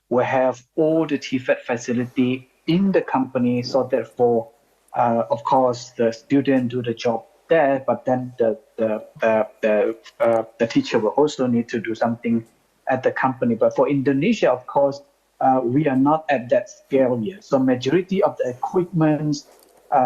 will have all the TFET facility in the company. So therefore, of course, the student do the job there, but then the teacher will also need to do something at the company. But for Indonesia, of course, we are not at that scale yet. So majority of the equipment,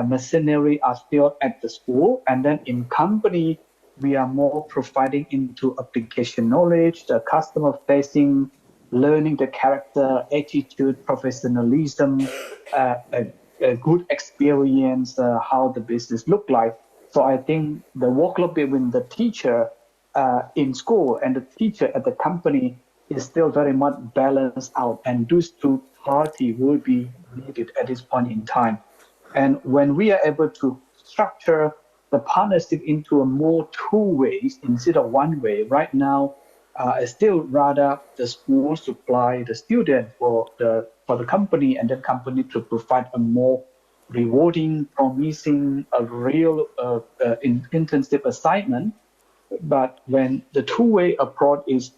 machinery are still at the school, and then in company we are more providing into application knowledge, the customer facing, learning the character, attitude, professionalism, a good experience, how the business look like. So I think the workload between the teacher in school and the teacher at the company is still very much balanced out, and those two parties will be needed at this point in time. And when we are able to structure the partnership into a more two ways instead of one way, right now, it's still rather the school supply the student for the company, and then company to provide a more rewarding, promising, a real intensive assignment. But when the two-way approach is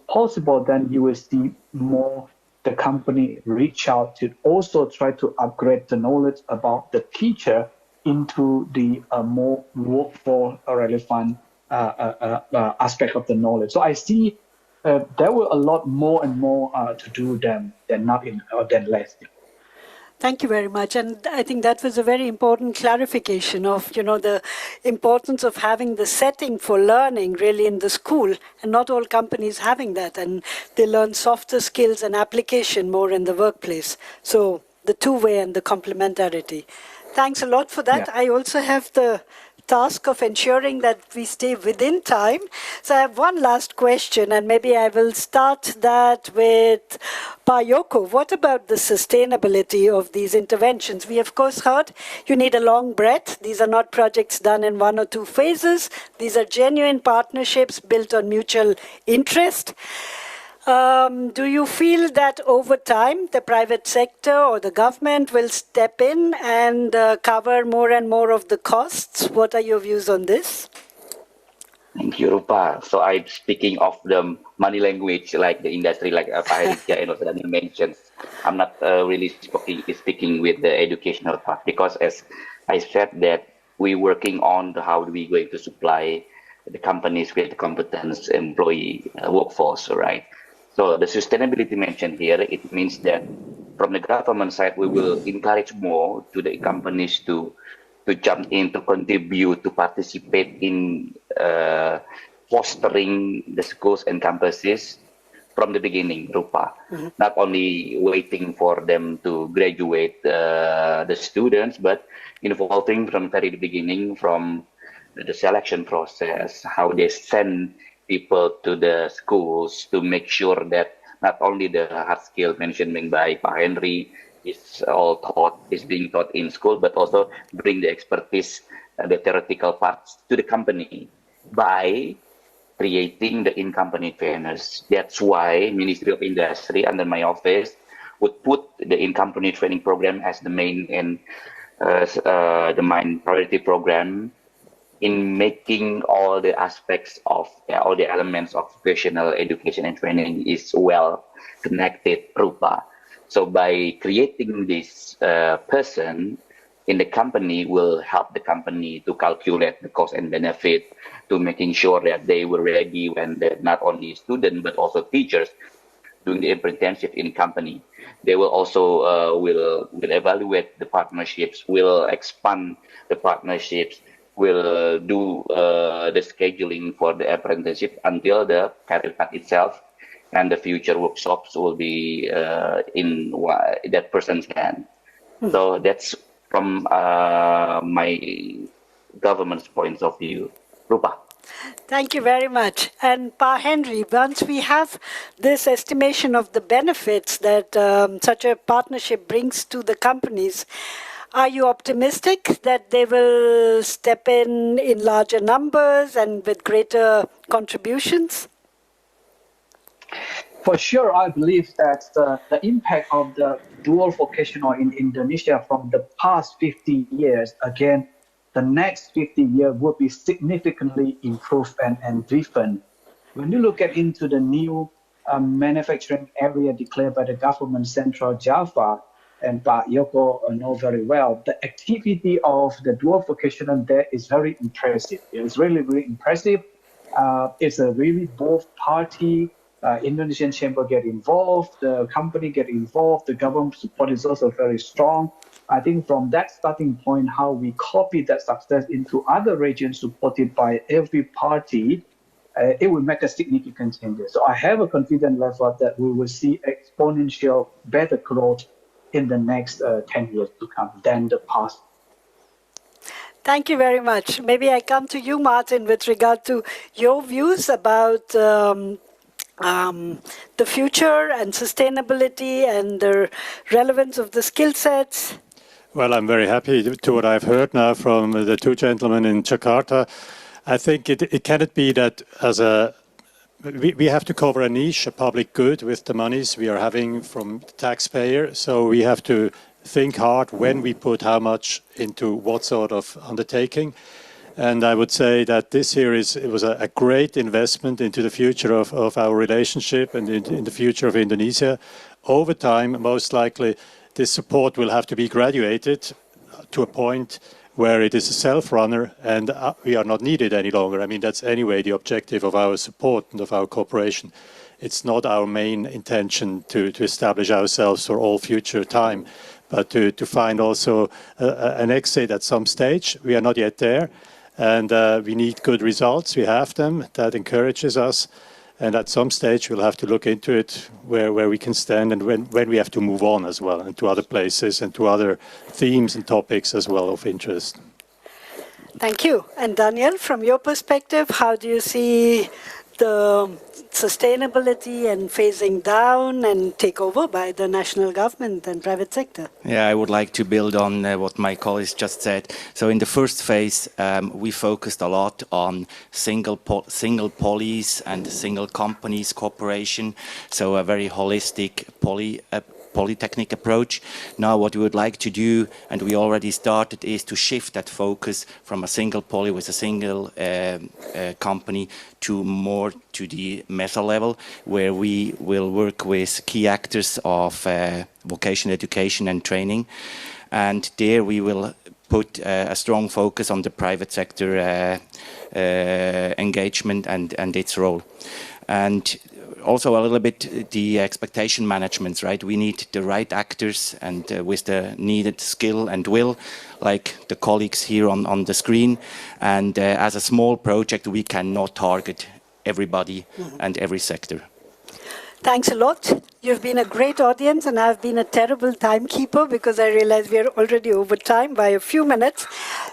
possible, then you will see more the company reach out to also try to upgrade the knowledge about the teacher into the more workforce relevant aspect of the knowledge. So I see there were a lot more and more to do than not in or than less. Thank you very much. And I think that was a very important clarification of, the importance of having the setting for learning really in the school, and not all companies having that. And they learn softer skills and application more in the workplace. So the two-way and the complementarity. Thanks a lot for that. Yeah. I also have the task of ensuring that we stay within time. So I have one last question, and maybe I will start that with Pa Yoko. What about the sustainability of these interventions? We, of course, heard you need a long breath. These are not projects done in 1 or 2 phases. These are genuine partnerships built on mutual interest. Do you feel that over time the private sector or the government will step in and cover more and more of the costs? What are your views on this? Thank you, Rupa. So I'm speaking of the money language, like the industry, like Pak and also Daniel mentioned. I'm not really speaking with the educational part, because as I said that we're working on how we going to supply the companies with competence employee workforce, right? So the sustainability mentioned here, it means that from the government side, we will encourage more to the companies to jump in, to contribute, to participate in fostering the schools and campuses from the beginning, Rupa. Not only waiting for them to graduate the students, but involving from very beginning, from the selection process, how they send people to the schools to make sure that not only the hard skill mentioned by Pa Henry is being taught in school, but also bring the expertise, the theoretical parts to the company by creating the in-company trainers. That's why Ministry of Industry under my office would put the in-company training program as the main and the main priority program in making all the aspects of all the elements of vocational education and training is well connected, Rupa. So by creating this person in the company will help the company to calculate the cost and benefit, to making sure that they were ready when they're not only students but also teachers doing the apprenticeship in company. They will also will evaluate the partnerships, will expand the partnerships, will do the scheduling for the apprenticeship until the career path itself, and the future workshops will be in that person's hand. So that's from my government's point of view. Rupa. Thank you very much. And Pa Henry, once we have this estimation of the benefits that such a partnership brings to the companies, are you optimistic that they will step in larger numbers and with greater contributions? For sure, I believe that the impact of the dual vocational in Indonesia from the past 50 years, again, the next 50 years will be significantly improved and driven. When you look into the new manufacturing area declared by the government Central Java, and Pak Yoko know very well, the activity of the dual vocational there is very impressive. It's really, really impressive. It's a really both party. Indonesian chamber get involved, the company get involved, the government support is also very strong. I think from that starting point, how we copy that success into other regions supported by every party, it will make a significant change. So I have a confident level that we will see exponential better growth in the next 10 years to come than the past. Thank you very much. Maybe I come to you, Martin, with regard to your views about the future and sustainability and the relevance of the skill sets. Well, I'm very happy to what I've heard now from the two gentlemen in Jakarta. I think it cannot be that we have to cover a niche, a public good with the monies we are having from the taxpayer. So we have to think hard when we put how much into what sort of undertaking. And I would say that this year it was a great investment into the future of our relationship and in the future of Indonesia. Over time, most likely, this support will have to be graduated to a point where it is a self-runner and we are not needed any longer. I mean, that's anyway the objective of our support and of our cooperation. It's not our main intention to establish ourselves for all future time, but to find also an exit at some stage. We are not yet there. And we need good results. We have them. That encourages us. And at some stage, we'll have to look into it where we can stand and when we have to move on as well and to other places and to other themes and topics as well of interest. Thank you. And Daniel, from your perspective, how do you see the sustainability and phasing down and take over by the national government and private sector? Yeah, I would like to build on what my colleagues just said. So in the first phase, we focused a lot on single polies and single companies cooperation. So a very holistic polytechnic approach. Now what we would like to do, and we already started, is to shift that focus from a single poly with a single company to more to the meta level, where we will work with key actors of vocational education and training. And there we will put a strong focus on the private sector engagement and its role. And also a little bit the expectation management, right? We need the right actors and with the needed skill and will, like the colleagues here on the screen. And as a small project, we cannot target everybody and every sector. Thanks a lot. You've been a great audience, and I've been a terrible timekeeper because I realize we are already over time by a few minutes.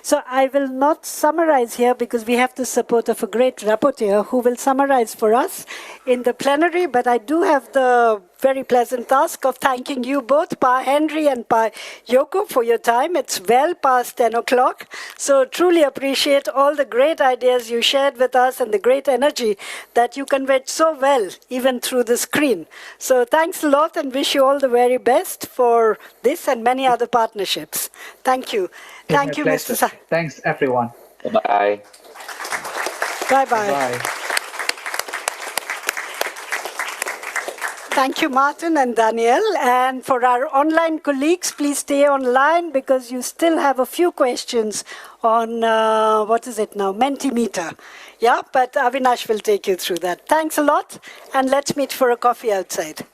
So I will not summarize here because we have the support of a great rapporteur who will summarize for us in the plenary, but I do have the very pleasant task of thanking you both, Pa Henry and Pa Yoko, for your time. It's well past 10 o'clock. So truly appreciate all the great ideas you shared with us and the great energy that you conveyed so well, even through the screen. So thanks a lot and wish you all the very best for this and many other partnerships. Thank you. Thank you, Mr. Thanks, everyone. Bye. Bye-bye. Bye. Thank you, Martin and Daniel. And for our online colleagues, please stay online because you still have a few questions on, what is it now, Mentimeter. Yeah, but Avinash will take you through that. Thanks a lot, and let's meet for a coffee outside.